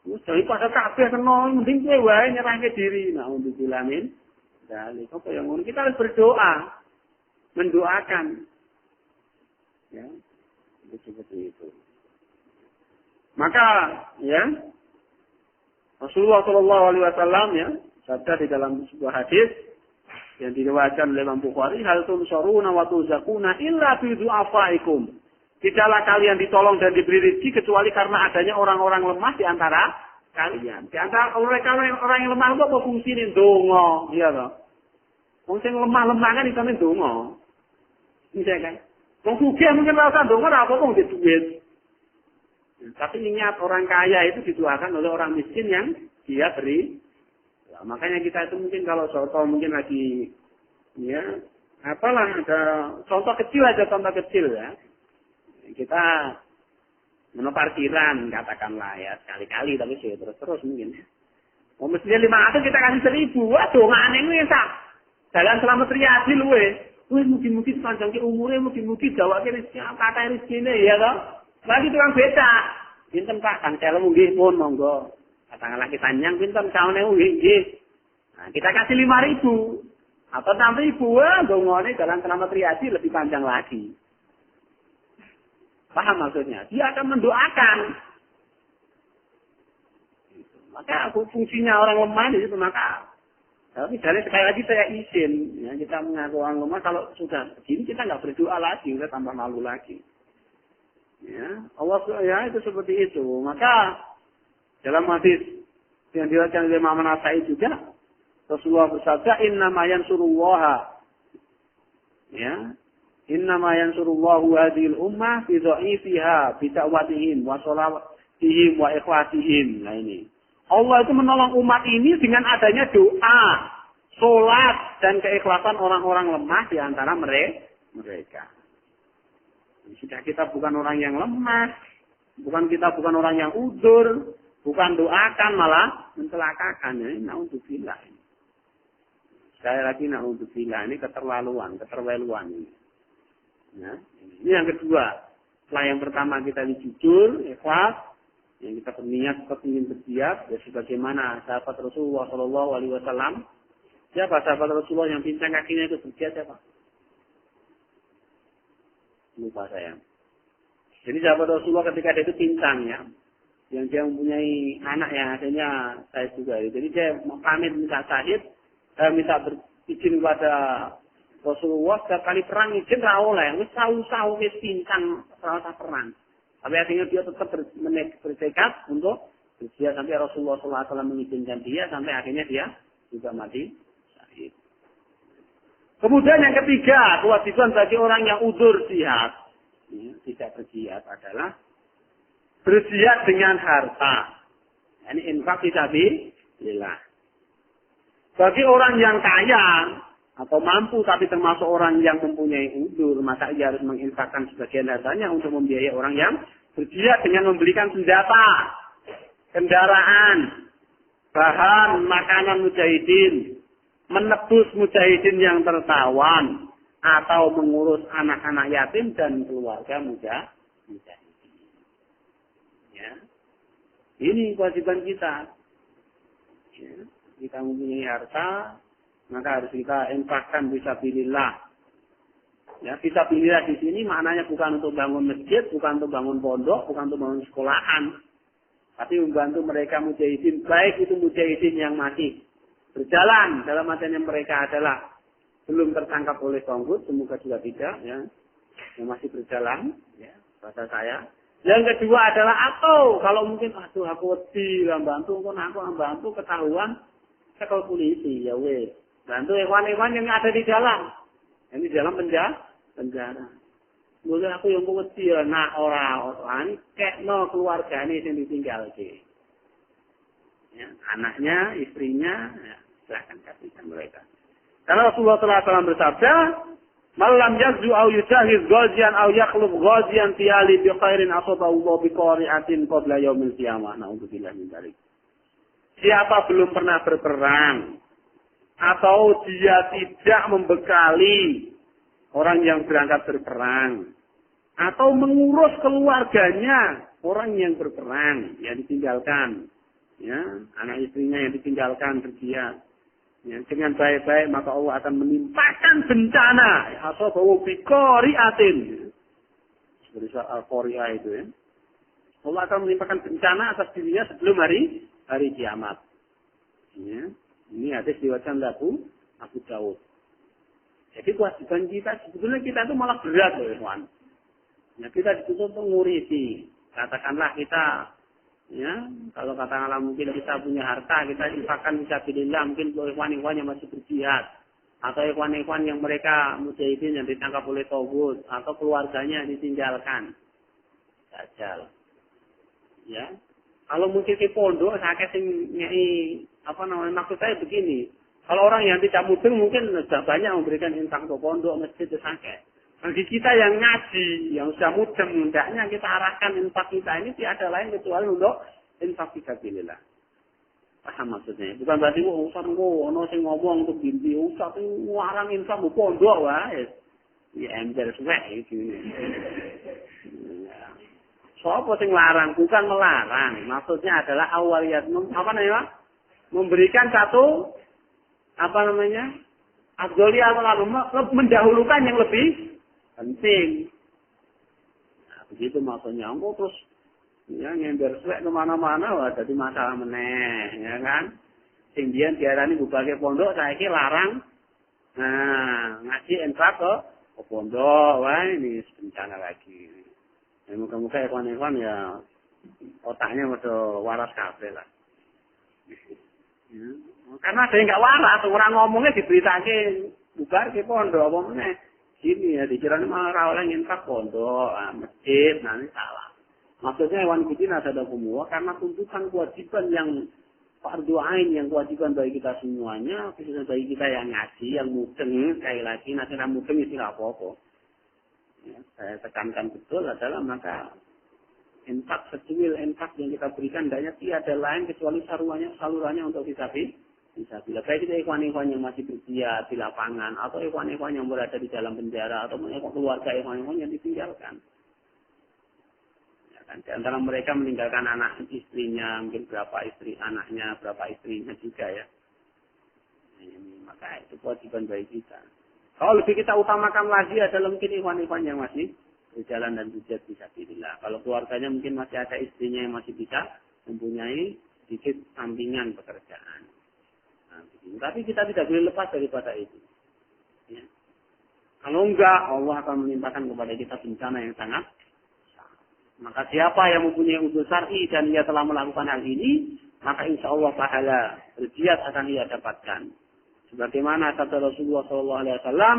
Wis pada kabeh kena mending kowe wae nyerahke diri. Nah, untuk bilamin dalih apa yang ngono kita harus berdoa, mendoakan. Ya. Seperti itu. Maka ya Rasulullah Shallallahu alaihi wasallam ya sabda di dalam sebuah hadis yang diriwayatkan oleh Imam Bukhari, hal tunsaruna wa tuzakuna illa bi du'afaikum. Tidaklah kalian ditolong dan diberi rezeki kecuali karena adanya orang-orang lemah di antara kalian. Di antara orang yang lemah itu apa fungsinya? Donga, iya toh. Wong sing lemah-lemah kan isane donga. Iya kan? Wong sugih mungkin ora usah donga ora apa-apa wong duit. Tapi ingat orang kaya itu didoakan oleh orang miskin yang dia beri. Nah, makanya kita itu mungkin kalau contoh mungkin lagi ya apalah ada contoh kecil ya. Kita menu parkiran katakanlah ya sekali-kali tapi sih terus mungkin. Oh mestinya 500 kita kasih 1.000. Waduh ngane kuwi sak. Jalan selamat riyadi luwe. Wis mugi-mugi panjang ki umure mugi-mugi jawake rezeki kata rezekine ya toh. Lagi tukang becak. Pinten Pak Kang Celem nggih pun monggo. Katakanlah kita nyang pinten kaone nggih. Nah, kita kasih 5.000 atau 6.000, wah dongone jalan selamat riyadi lebih panjang lagi. Paham maksudnya? Dia akan mendoakan. Maka fungsinya orang lemah di situ maka Tapi dari sekali lagi saya izin, ya, kita mengaku orang lemah, kalau sudah begini kita nggak berdoa lagi, kita tambah malu lagi. Ya, Allah ya itu seperti itu. Maka dalam hadis yang diriwayatkan oleh Imam Nasai juga, Rasulullah bersabda, "Innama yansurullaha." Ya. "Innama yansurullahu hadhil ummah bi dha'ifiha bi da'watihim wa sholawatihim wa ikhlasihim." Nah ini. Allah itu menolong umat ini dengan adanya doa, sholat, dan keikhlasan orang-orang lemah di antara mereka. Sudah kita bukan orang yang lemah, bukan orang yang udzur, bukan doakan malah mencelakakan. Ini naudzubillah. Sekali lagi naudzubillah, ini keterlaluan ini. Ya, ini yang kedua. Setelah yang pertama kita jujur, ikhlas, yang kita berniat ingin berjihad, ya sebagaimana sahabat Rasulullah Shallallahu Alaihi Wasallam. Siapa sahabat Rasulullah yang pincang kakinya itu berjihad siapa? Lupa saya. Jadi sahabat Rasulullah ketika dia itu pincang ya, yang dia mempunyai anak yang akhirnya saya juga. Jadi dia pamit minta syahid, minta berizin kepada Rasulullah setiap kali perang izin ra oleh, wis sawu-sawu wis pincang rasa perang. Tapi akhirnya dia tetap bertekad untuk berjihad sampai Rasulullah SAW mengizinkan dia sampai akhirnya dia juga mati syahid. Kemudian yang ketiga, kewajiban bagi orang yang udzur jihad, ya, tidak berjihad adalah berjihad dengan harta. Ini infak fisabilillah. Bagi orang yang kaya atau mampu tapi termasuk orang yang mempunyai udzur, maka ia harus menginfakkan sebagian hartanya untuk membiayai orang yang berjihad dengan membelikan senjata, kendaraan, bahan, makanan mujahidin, menebus mujahidin yang tertawan, atau mengurus anak-anak yatim dan keluarga mujahidin. Ya. Ini kewajiban kita. Ya. Kita mempunyai harta, maka harus kita infakkan fisabilillah. Ya, fisabilillah di sini maknanya bukan untuk bangun masjid, bukan untuk bangun pondok, bukan untuk bangun sekolahan, tapi membantu mereka mujahidin, baik itu mujahidin yang masih berjalan dalam artian mereka adalah belum tertangkap oleh Tonggut, semoga juga tidak, ya, yang masih berjalan, ya, kata saya. Yang kedua adalah atau kalau mungkin aduh aku wedi lah bantu, aku bantu ketahuan sekel polisi, ya wes. Bantu hewan-hewan yang ada di dalam. Yang di dalam penjara. Boleh aku yang wedi ya nak orang kekno keluargane sing ditinggalke. Ya, anaknya, istrinya, ya, silakan kasihkan mereka. Karena Rasulullah SAW bersabda, "Malam yazzu au yujahiz ghazian au yakhlub ghazian tiali bi khairin asabahu bi qari'atin qabla yaumil qiyamah." Nauzubillah min dzalik. Siapa belum pernah berperang atau dia tidak membekali orang yang berangkat berperang atau mengurus keluarganya orang yang berperang yang ditinggalkan, ya, anak istrinya yang ditinggalkan berjihad, ya, dengan baik-baik maka Allah akan menimpakan bencana asabahu bi qari'atin, seperti Al-Qari'ah itu, ya. Allah akan menimpakan bencana atas dirinya sebelum hari kiamat. Ya. Ini hadis diriwayatkan Abu Daud. Jadi kewajiban kita sebetulnya kita itu malah berat loh, kawan. Ya, kita dituntut mengurisi. Katakanlah kita, ya, kalau katakanlah mungkin kita punya harta, kita infakkan fisabilillah, mungkin ikhwan-ikhwan yang masih berjihad, atau ikhwan-ikhwan yang mereka mujahidin yang ditangkap oleh Tauhid, atau keluarganya yang ditinggalkan. Dajjal. Ya. Kalau mungkin di pondok, saya sing nyai maksud saya begini. Kalau orang yang tidak mudeng mungkin sudah banyak memberikan infak untuk pondok, masjid, itu sakit. Bagi kita yang ngaji, yang sudah mudeng, hendaknya kita arahkan infak kita ini tiada lain kecuali untuk infak fisabilillah. Paham maksudnya? Bukan berarti usah ono sing ngomong untuk binti, usah ngarang infak untuk pondok wae. Ya ember suwek iki. Sopo sing larang, bukan melarang. Maksudnya adalah awaliyat memberikan satu afdholiyah atau mendahulukan yang lebih penting. Nah, begitu maksudnya. Engko terus ya nyender suwek kemana-mana wah jadi masalah meneh, ya kan? Sing biyen diarani bupake pondok saiki larang. Nah, ngaji infak ke pondok, wah ini bencana lagi. Ya, muka-muka ikhwan-ikhwan ya otaknya udah waras kabeh lah. Ya. Karena ada yang nggak waras, orang ngomongnya diberitake bubar ke pondok, apa meneh. Sini ya dikira malah orang infak pondok, masjid, nah ini salah. Maksudnya hewan kucing ada kumua karena tuntutan kewajiban yang fardu ain, yang kewajiban bagi kita semuanya, khususnya bagi kita yang ngaji, yang mudeng, sekali lagi nanti mudeng itu nggak apa-apa. Ya, saya tekankan betul adalah maka infak secuil infak yang kita berikan tidaknya tiada lain kecuali salurannya untuk bisa bila baik itu ikhwan-ikhwan yang masih berjihad di lapangan atau ikhwan-ikhwan yang berada di dalam penjara atau keluarga ikhwan-ikhwan yang ditinggalkan. Ya kan, di antara mereka meninggalkan anak istrinya, mungkin berapa istri anaknya, berapa istrinya juga ya. Ini, maka itu kewajiban bagi kita. Kalau lebih kita utamakan lagi adalah mungkin ikhwan-ikhwan yang masih berjalan dan berjihad fisabilillah. Kalau keluarganya mungkin masih ada istrinya yang masih bisa mempunyai sedikit sampingan pekerjaan. Nah, tapi kita tidak boleh lepas daripada itu. Ya. Kalau enggak, Allah akan melimpahkan kepada kita bencana yang sangat besar. Maka siapa yang mempunyai usul syar'i dan ia telah melakukan hal ini, maka insya Allah pahala berjihad akan ia dapatkan. Sebagaimana kata Rasulullah SAW,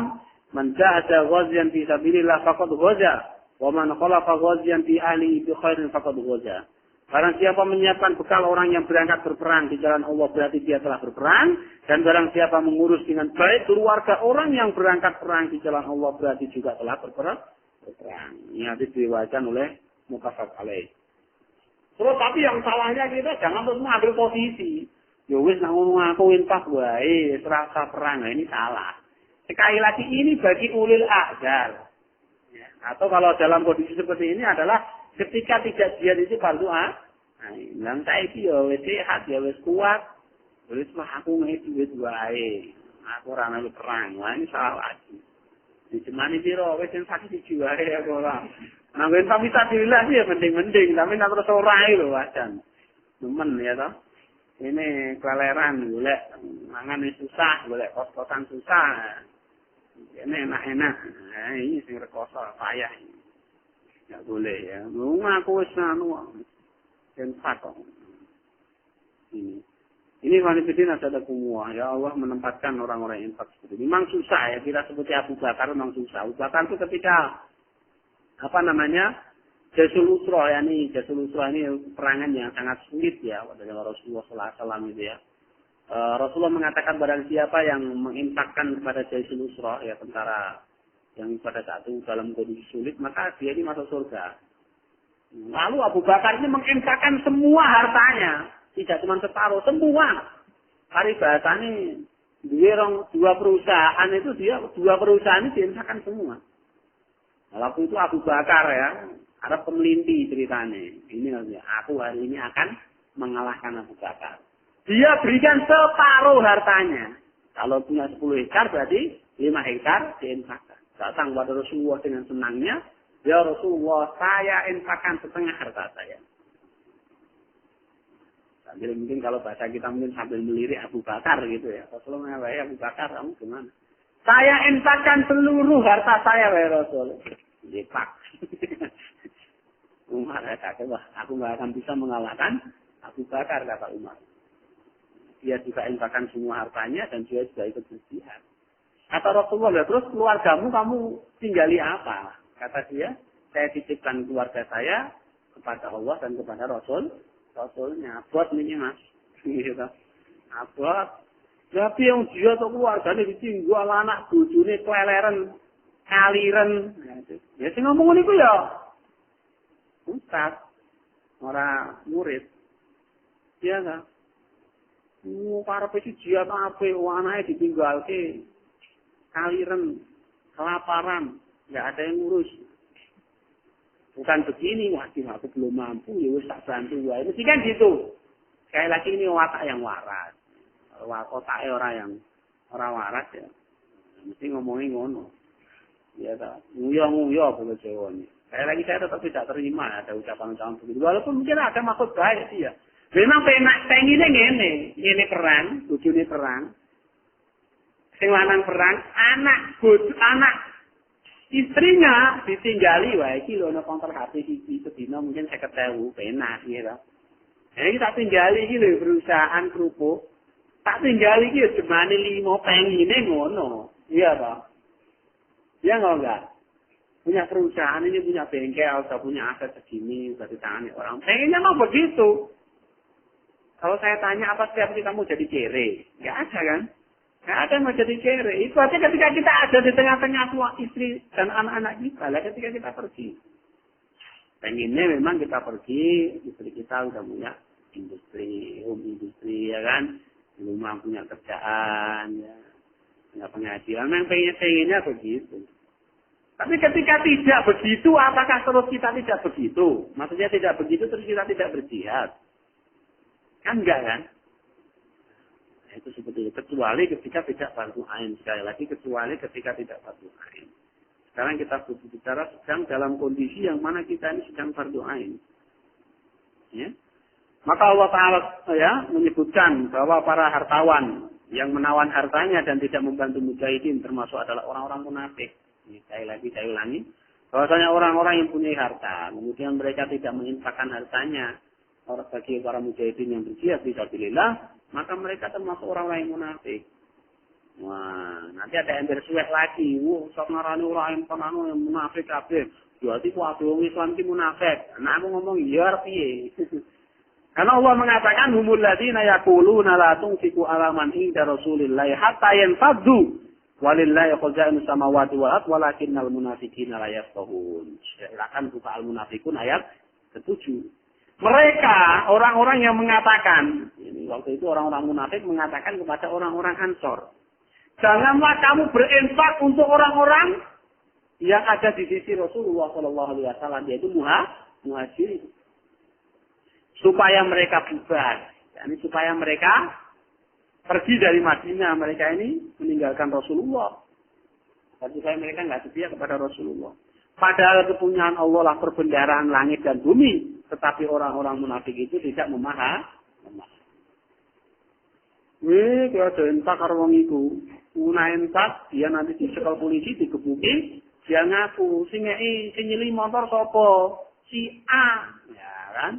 "Man jahada ghaziyan fi sabilillah faqad ghaza, wa man khalafa ghaziyan fi ahlihi bi khairin faqad ghaza." Barang siapa menyiapkan bekal orang yang berangkat berperang di jalan Allah berarti dia telah berperang. Dan barang siapa mengurus dengan baik keluarga orang yang berangkat perang di jalan Allah berarti juga telah berperang. Ini hadis diriwayatkan oleh Muttafaq alaih. Terus tapi yang salahnya kita jangan terus mengambil posisi. Ya wis nang ngono aku infak wae, serasa perang. Nah, ini salah. Sekali lagi ini bagi ulil azhar. Ya. Atau kalau dalam kondisi seperti ini adalah ketika tidak jihad itu fardu ain. Nang saiki ya wis sehat ya wis kuat. Wis mah aku ngene duit wae. Aku ora ana perang. Wah ini salah lagi. Dicemani piro wis sing sakit siji wae aku ora. Nang yen tapi sabilillah ya mending-mending, tapi nek terus ora ae lho wajan. Nemen ya toh. Ini keleleran golek mangan susah, golek kos-kosan susah. Ini enak-enak. Nah, ini sing rekoso payah. Enggak boleh ya. Lu ngaku wis anu infak kok. Ini wanita ada kumua. Ya Allah menempatkan orang-orang infak seperti ini. Memang susah ya. Kita seperti Abu Bakar memang susah. Abu Bakar itu ketika Jaisul Usra ya nih. Jaisul Usra ini perangan yang sangat sulit ya. Dari Rasulullah SAW itu ya. Rasulullah mengatakan barang siapa yang menginfakkan kepada Jaisul Usra ya tentara yang pada saat itu dalam kondisi sulit, maka dia ini masuk surga. Lalu Abu Bakar ini menginfakkan semua hartanya, tidak cuma separuh, semua. Hari bahasanya dua perusahaan itu dua perusahaan ini diinfakkan semua. Nah, waktu itu Abu Bakar ya, ada pemelinti ceritanya. Ini maksudnya, aku hari ini akan mengalahkan Abu Bakar. Dia berikan separuh hartanya. Kalau punya 10 hektar berarti 5 hektar diinfakkan. Datang kepada Rasulullah dengan senangnya, ya Rasulullah, saya infakkan setengah harta saya. Sambil mungkin kalau bahasa kita mungkin sambil melirik Abu Bakar gitu ya. Rasulullah mengatakan, Abu Bakar, kamu gimana? Saya infakkan seluruh harta saya, ya Rasul. Jepak. Umar kata, wah, aku nggak akan bisa mengalahkan Abu Bakar, kata Umar. Dia juga infakkan semua hartanya dan dia juga ikut berjihad. Kata Rasulullah, terus keluargamu kamu tinggali apa? Kata dia, saya titipkan keluarga saya kepada Allah dan kepada Rasulnya. Buat ini mas. Gitu. Buat. Tapi yang dia atau keluarganya ditinggal anak bujune keleleran, kaliren. Ya sih ngomong ini ya. Ustaz. Orang murid. Iya kan? Para pesi jihad apa? Anaknya ditinggal ke. Kaliren, kelaparan, nggak ada yang ngurus. Bukan begini, waduh aku belum mampu, ya wis tak bantu ya. Mesti kan gitu. Sekali lagi ini watak yang waras. Otaknya orang yang orang waras ya. Mesti ngomongin ngono. Ya tak, nguyo kalau Jawa ini. Sekali lagi saya tetap tidak terima ada ucapan-ucapan begitu. Walaupun mungkin ada maksud baik sih ya. Memang pengine ngene perang, bojone perang. Sing lanang perang, anak istrinya ditinggali wae iki lho ana konter HP iki sedina mungkin 50.000 penak iki to. Iki tak tinggali iki lho perusahaan kerupuk. Tak tinggali iki jemane 5 pengine ngono. Iya toh? Iya enggak? Punya perusahaan ini punya bengkel, atau punya aset segini, udah ditangani orang. Pengennya mau begitu. Kalau saya tanya apa setiap hari kamu jadi cere? Enggak ada kan? Enggak ada yang mau jadi cere. Itu artinya ketika kita ada di tengah-tengah istri dan anak-anak kita, lah ketika kita pergi. Pengennya memang kita pergi, istri kita udah punya industri, home industri, ya kan? Rumah punya kerjaan, ya. Punya penghasilan, memang pengennya begitu. Tapi ketika tidak begitu, apakah terus kita tidak begitu? Maksudnya tidak begitu, terus kita tidak berjihad. Kan enggak kan? Nah, itu seperti itu. Kecuali ketika tidak fardu ain. Sekali lagi, kecuali ketika tidak fardu ain. Sekarang kita bicara sedang dalam kondisi yang mana kita ini sedang fardu ain. Ya? Maka Allah Ta'ala ya, menyebutkan bahwa para hartawan yang menawan hartanya dan tidak membantu mujahidin termasuk adalah orang-orang munafik. Saya ulangi. Bahwasanya orang-orang yang punya harta, kemudian mereka tidak menginfakkan hartanya bagi para mujahidin yang berjihad fisabilillah, maka mereka termasuk orang-orang yang munafik. Wah, nanti ada ember suwek lagi. Sok ngarani orang yang munafik kabeh. Berarti ku wong Islam ki munafik. Nah, aku ngomong iya piye? Karena Allah mengatakan humul ladzina yaquluna la tunfiqu ala man inda Rasulillah hatta yanfaddu. Walillahi khaza'inus samawati wal ardh walakinnal munafiqina la yafqahun. Silakan buka al-munafiqun ayat ke-7. Mereka orang-orang yang mengatakan, ini waktu itu orang-orang munafik mengatakan kepada orang-orang Ansor, janganlah kamu berinfak untuk orang-orang yang ada di sisi Rasulullah sallallahu alaihi wasallam, yaitu muhajirin. Supaya mereka bubar, yakni supaya mereka pergi dari Madinah, mereka ini meninggalkan Rasulullah. Tapi saya mereka nggak setia kepada Rasulullah. Padahal kepunyaan Allah lah perbendaharaan langit dan bumi. Tetapi orang-orang munafik itu tidak memahami. Wih, kalau ada entak karo wong iku. Una entak, dia nanti disekal polisi, digebuki. Dia ngaku, sing nyeli motor sapa? Si A. Ya kan?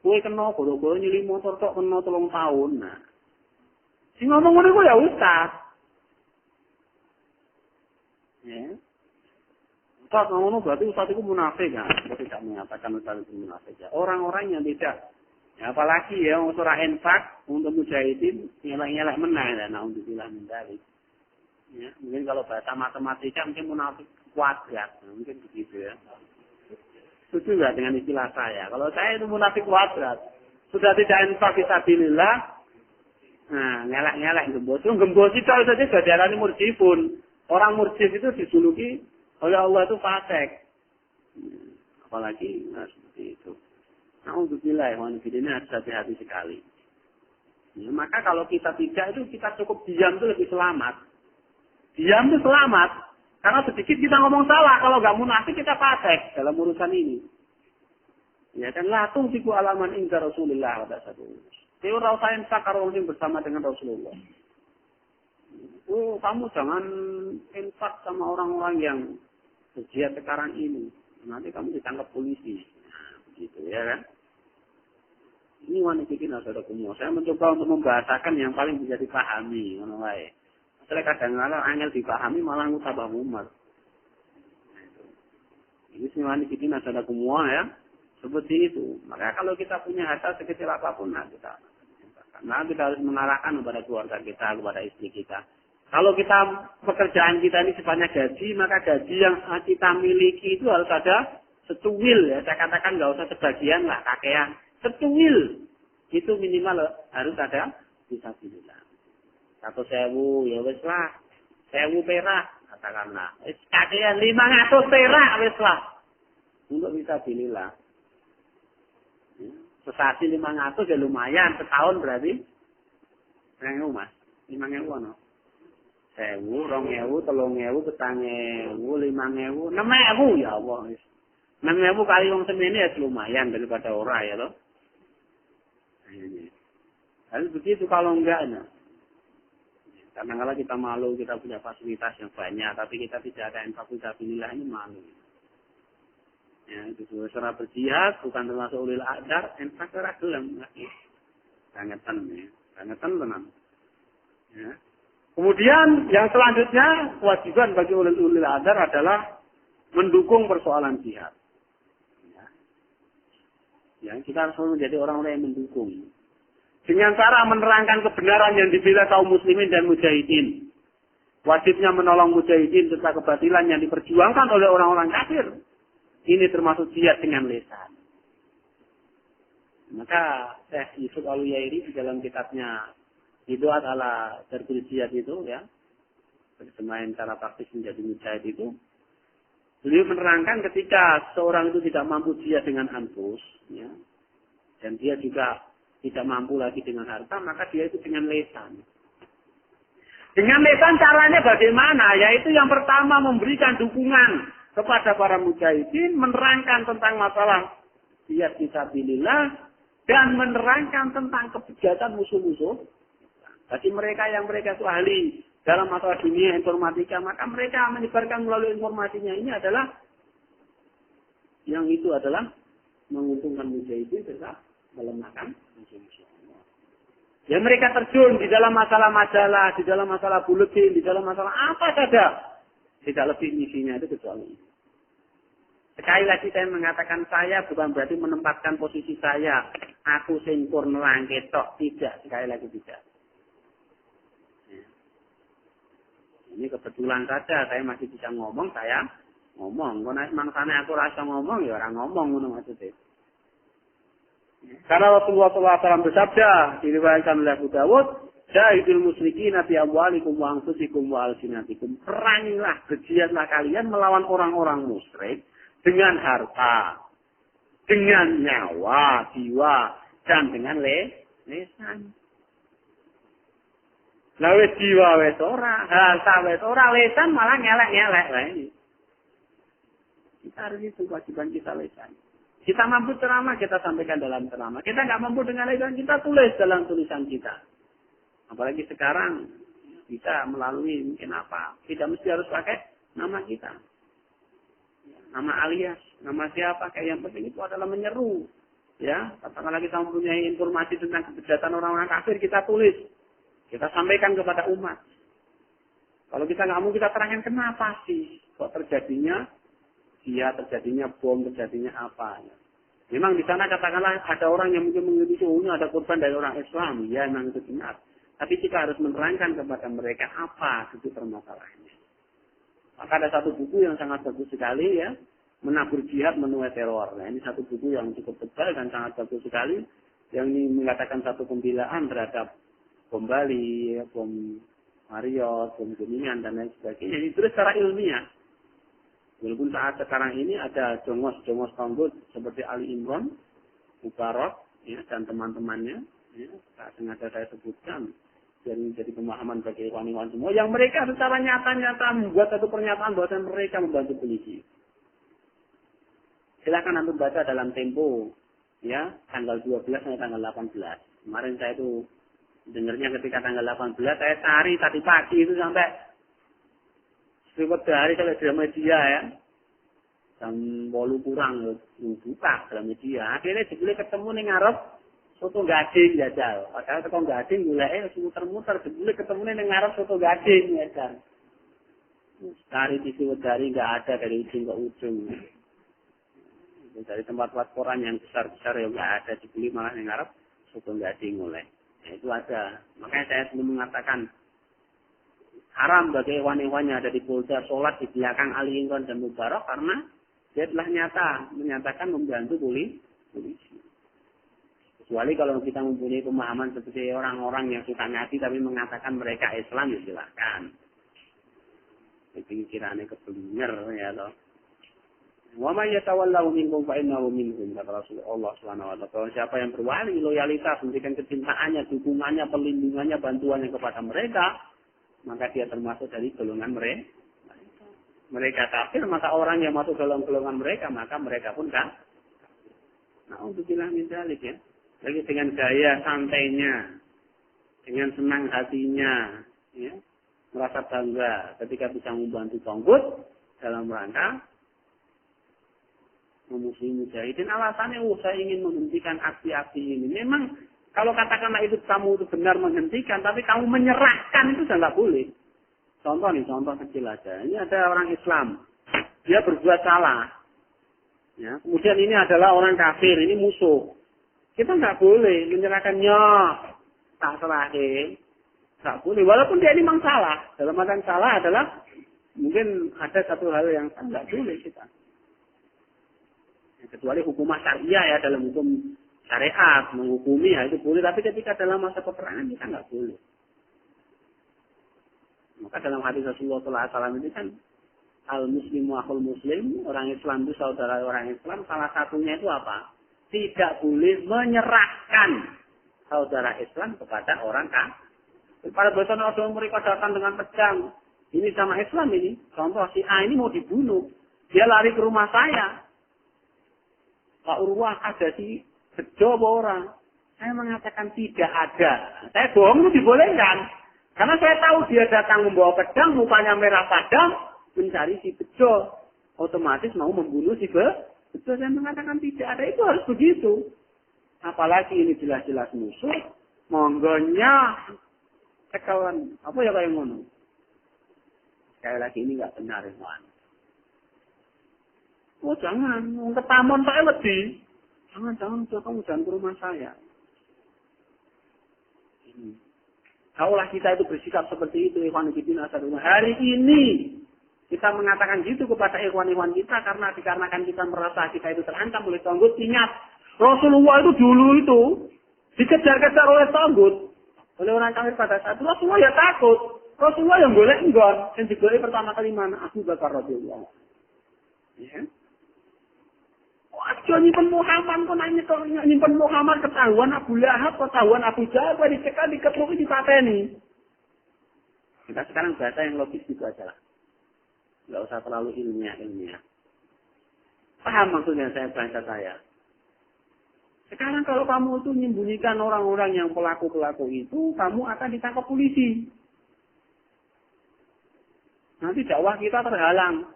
Kowe kena boro-boro nyeli motor tok kena 3 tahun. Nah. Si ngomong ngono ya ustaz. Ya. Ustaz ngomong berarti ustaz itu munafik kan? Kita tidak mengatakan ustaz itu munafik ya. Orang-orang yang tidak, ya, apalagi ya surah infak untuk mujahidin nyelak-nyelak menang ya. Nah untuk bilang mendalik. Ya, mungkin kalau bahasa matematika mungkin munafik kuadrat, mungkin begitu ya. Setuju nggak dengan istilah saya? Kalau saya itu munafik kuadrat, sudah tidak infak fisabilillah. Nah, ngelak-ngelak gembos. Gembos itu saja sudah diarani murjifun. Orang murjif itu dijuluki oleh Allah itu fasik. Apalagi seperti itu. Alhamdulillah, ini harus hati-hati sekali. Ya, maka kalau kita tidak itu kita cukup diam itu lebih selamat. Diam itu selamat. Karena sedikit kita ngomong salah. Kalau nggak munafik kita fasik dalam urusan ini. Ya kan latung siku alaman inda Rasulullah ada satu. Saya rasa infak kalau bersama dengan Rasulullah. Oh, kamu jangan infak sama orang-orang yang berjihad sekarang ini. Nanti kamu ditangkap polisi. Nah, begitu ya kan. Ini wanita bikin ada kumur. Saya mencoba untuk membahasakan yang paling bisa dipahami. Masalah kadang-kadang angel dipahami malah tambah mumet. Ini si wanita bikin ada kumur ya. Seperti itu. Maka kalau kita punya harta sekecil apapun, kita harus mengarahkan kepada keluarga kita, kepada istri kita. Kalau kita pekerjaan kita ini sifatnya gaji, maka gaji yang kita miliki itu harus ada secuil ya. Saya katakan nggak usah sebagian lah, kakean. Secuil itu minimal harus ada fisabilillah. 100.000 ya wes lah, 1.000 perak katakanlah. Kakean 500 perak wes lah untuk fisabilillah. Sesasi 500 ya lumayan, setahun berarti 5.000 mas, 5.000 no. 1.000, 2.000, 3.000, 4.000, 5.000, 6.000 ya Allah. 6.000 kali wong semene ya lumayan daripada ora ya loh. Ini. Harus begitu kalau enggak, nah. Karena kalau kita malu, kita punya fasilitas yang banyak, tapi kita tidak ada infak-fisabilillah, ini malu. Ya, itu saudara berjihad, bukan termasuk ulil adar, infak ora gelem. Kangetan ya, kangetan tenan. Ya. Kemudian yang selanjutnya, kewajiban bagi ulil adar adalah mendukung persoalan jihad. Ya. Ya, kita harus menjadi orang-orang yang mendukung. Dengan cara menerangkan kebenaran yang dibela kaum muslimin dan mujahidin. Wajibnya menolong mujahidin serta kebatilan yang diperjuangkan oleh orang-orang kafir. Ini termasuk jihad dengan lisan. Maka Syekh Yusuf Al-Yairi di dalam kitabnya Hiduat ala Darbil Jihad itu ya, bermain cara praktis menjadi mujahid itu, beliau menerangkan ketika seorang itu tidak mampu jihad dengan anfus, ya, dan dia juga tidak mampu lagi dengan harta, maka dia itu dengan lesan. Dengan lesan caranya bagaimana? Yaitu yang pertama memberikan dukungan kepada para mujahidin, menerangkan tentang masalah jihad fisabilillah dan menerangkan tentang kebejatan musuh-musuh. Bagi mereka yang mereka itu ahli dalam masalah dunia informatika, maka mereka menyebarkan melalui informasinya ini adalah yang itu adalah menguntungkan mujahidin serta melemahkan musuh-musuh. Ya mereka terjun di dalam masalah majalah, di dalam masalah buletin, di dalam masalah apa saja. Tidak lebih misinya itu kecuali itu. Sekali lagi saya mengatakan saya bukan berarti menempatkan posisi saya. Aku singkur nerang ketok. Tidak, sekali lagi tidak. Ya. Ini kebetulan saja saya masih bisa ngomong, saya ngomong. Kalau mangsanya aku rasa ngomong, ya orang ngomong maksudnya. Karena Rasulullah SAW bersabda, diriwayatkan oleh Abu Dawud, Jahidul musyrikin bi amwalikum wa anfusikum wa alsinatikum. Perangilah, berjihadlah kalian melawan orang-orang musyrik dengan harta, dengan nyawa, jiwa, dan dengan lesan. Lawe jiwa wes ora, harta wes ora, lesan malah ngelek-ngelek lagi. Kita harus itu kewajiban kita lesan. Kita mampu ceramah, kita sampaikan dalam ceramah. Kita nggak mampu dengan lesan, kita tulis dalam tulisan kita. Apalagi sekarang bisa melalui mungkin apa? Tidak mesti harus pakai nama kita. Nama alias, nama siapa, kayak yang penting itu adalah menyeru. Ya, katakanlah kita mempunyai informasi tentang kebejatan orang-orang kafir, kita tulis. Kita sampaikan kepada umat. Kalau kita nggak mau, kita terangkan kenapa sih kok terjadinya dia, terjadinya bom, terjadinya apa. Ya. Memang di sana katakanlah ada orang yang mungkin mengikuti ada korban dari orang Islam. Ya, memang itu benar. Tapi kita harus menerangkan kepada mereka apa itu permasalahannya. Maka ada satu buku yang sangat bagus sekali ya, Menabur Jihad Menuai Teror. Nah, ini satu buku yang cukup tebal dan sangat bagus sekali, yang ini mengatakan satu pembelaan terhadap bom Bali, bom Mario, bom Kuningan dan lain sebagainya. Ini terus secara ilmiah. Walaupun saat sekarang ini ada jongos-jongos tonggut seperti Ali Imran, Mubarak, ya, dan teman-temannya, ya, tak sengaja saya sebutkan. Dan jadi pemahaman bagi kawan-kawan semua yang mereka secara nyata-nyata membuat satu pernyataan bahwa mereka membantu polisi. Silakan antum baca dalam Tempo, ya, tanggal 12 sampai tanggal 18. Kemarin saya itu dengarnya ketika tanggal 18, saya cari tadi pagi itu sampai 10 hari sampai dalam media ya. Jam 8 kurang buka dalam media. Akhirnya jebule ketemu ning ngarep soto gading jajal. Padahal teko gading goleke muter-muter jebule ketemune ning ngarep soto gading jajal. Cari di dari enggak ada dari ujung ke ujung. Dari tempat-tempat koran yang besar-besar yang enggak ada dibeli malah ning ngarep soto gading mulai. Nah, itu ada. Makanya saya selalu mengatakan haram bagi hewan-hewan yang ada di Polda sholat di belakang Ali Imran dan Mubarak karena dia telah menyatakan membantu polisi. Kecuali kalau kita mempunyai pemahaman seperti orang-orang yang suka ngaji tapi mengatakan mereka Islam, ya silakan. Pikirannya keblinger ya toh. Wa may yatawallahu minkum fa innahu minhum, kata Rasulullah Subhanahu wa taala. Siapa yang berwali, loyalitas, memberikan kecintaannya, dukungannya, perlindungannya, bantuannya kepada mereka, maka dia termasuk dari golongan mereka. Mereka kafir, maka orang yang masuk dalam golongan mereka, maka mereka pun kan. Nah, untuk bilang minjalik ya. lagi dengan gaya santainya, dengan senang hatinya, ya, merasa bangga ketika bisa membantu Tonggut dalam rangka memusuhi mujahidin. Alasannya, saya ingin menghentikan aksi-aksi ini. Memang kalau katakanlah itu kamu itu benar menghentikan, tapi kamu menyerahkan itu sudah nggak boleh. Contoh nih, contoh kecil aja. Ini ada orang Islam, dia berbuat salah. Ya, kemudian ini adalah orang kafir, ini musuh. Kita nggak boleh menyerahkannya, tak serahin. Nggak boleh, walaupun dia ini memang salah. Dalam artian salah adalah mungkin ada satu hal yang nggak boleh kita. Kecuali hukumah syariah ya, dalam hukum syariat menghukumi ya itu boleh. Tapi ketika dalam masa peperangan kita nggak boleh. Maka dalam hadis Rasulullah SAW itu kan al-muslimu akhul muslim, orang Islam itu saudara orang Islam. Salah satunya itu apa? Tidak boleh menyerahkan saudara Islam kepada orang kafir. Pada bahasa orang mereka datang dengan pedang. Ini sama Islam ini. Contoh si A ini mau dibunuh. Dia lari ke rumah saya. Pak Urwah ada si bejo orang. Saya mengatakan tidak ada. Saya bohong itu dibolehkan. Karena saya tahu dia datang membawa pedang, mukanya merah padam, mencari si bejo. Otomatis mau membunuh si bejo. Saya mengatakan tidak ada, itu harus begitu. Apalagi ini jelas-jelas musuh, monggonya cekalan. Apa ya kayak ngono? Sekali lagi ini nggak benar, Ikhwan. Oh jangan, ketamon saya lebih. Jangan, kamu jangan ke rumah saya. Kaulah kita itu bersikap seperti itu, Ikhwan Fillah. Hari ini kita mengatakan gitu kepada ikhwan-ikhwan kita dikarenakan kita merasa kita itu terancam oleh Tonggut. Ingat, Rasulullah itu dulu itu dikejar-kejar oleh Tonggut, oleh orang kafir pada saat itu. Rasulullah ya takut. Rasulullah yang boleh enggon. Yang digolek pertama kali mana? Abu Bakar radhiyallahu anhu. Ya. Aja nyimpen Muhammad kok nyimpen Muhammad ketahuan Abu Lahab, ketahuan Abu Jahal, dicekal, dikepuki, dipateni. Kita sekarang bahasa yang logis gitu aja lah. Nggak usah terlalu ilmiah. Paham maksudnya bahasa saya? Sekarang kalau kamu itu menyembunyikan orang-orang yang pelaku-pelaku itu, kamu akan ditangkap polisi. Nanti dakwah kita terhalang.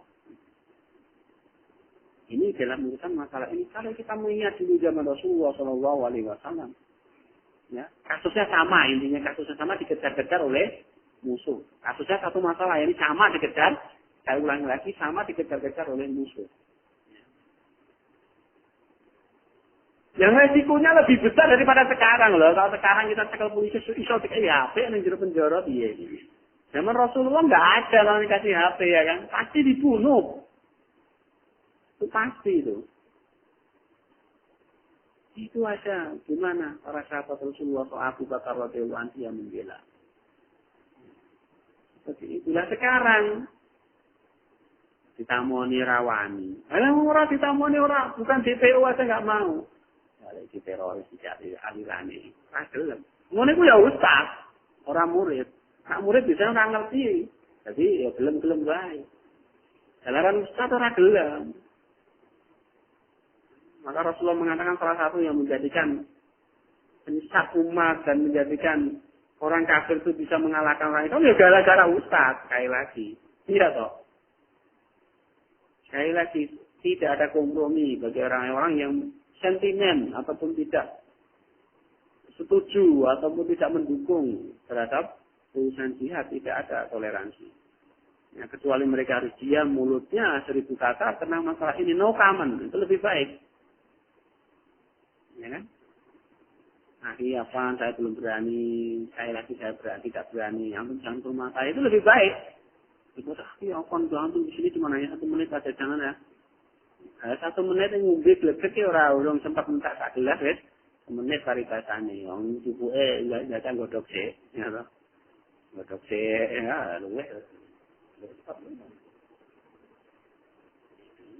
Ini dalam urusan masalah ini. Kalau kita mengingat dulu zaman Rasulullah SAW, ya, kasusnya sama, intinya kasusnya sama, dikejar-kejar oleh musuh. Kasusnya satu masalah, ini sama dikejar. Saya ulangi lagi, sama dikejar-kejar oleh musuh. Yang resikonya lebih besar daripada sekarang loh. Kalau sekarang kita cekel polisi, iso dikasih HP, yang jero penjara piye. Zaman Rasulullah nggak ada orang dikasih HP ya kan, pasti dibunuh. Itu pasti itu. Itu aja gimana para sahabat Rasulullah Abu Bakar radhiyallahu anhu yang membela. Seperti itulah sekarang. Ditamoni rawani. Ora ditamoni ora, bukan DPO aja nggak mau. Kalau di teroris dicari alirane. Ora gelem. Ngono iku ya ustaz, ora murid. Nek murid bisa ora ngerti. Jadi ya gelem-gelem wae. Jalaran ustaz ora gelem. Maka Rasulullah mengatakan salah satu yang menjadikan penyesat umat dan menjadikan orang kafir itu bisa mengalahkan orang itu ya gara-gara ustaz. Sekali lagi. Iya toh. Sekali lagi, tidak ada kompromi bagi orang-orang yang sentimen ataupun tidak setuju ataupun tidak mendukung terhadap urusan jihad. Tidak ada toleransi. Ya, kecuali mereka harus diam mulutnya 1000 kata tentang masalah ini. No comment. Itu lebih baik. Ya kan? Nah, apa saya belum berani. Saya lagi tidak berani. Ampun jangan ke rumah saya. Itu lebih baik. Itu ya kon gantung di sini cuma hanya 1 menit aja jangan ya. 1 menit yang ngombe glebek ya orang sempat minta sak gelas wis. 1 menit paribasane. Wong cukuke enggak godhog sik, ya toh. Godhog sik ya luwih.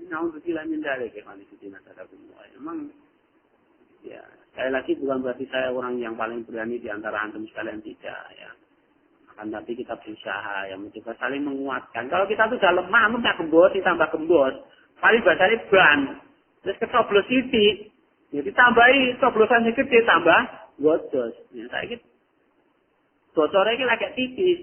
Nah, kecilan nyendale ke kan itu masalah semua. Emang ya, sekali lagi bukan berarti saya orang yang paling berani di antara antum sekalian tidak ya. Tapi kita berusaha ya mencoba saling menguatkan. Kalau kita tuh udah lemah, tak gembos, ditambah gembos. Paling bahasanya ban. Terus ketoblos titik. Jadi tambahi coblosan sing gede tambah bodos. Ya saiki bocornya iki lagi tipis.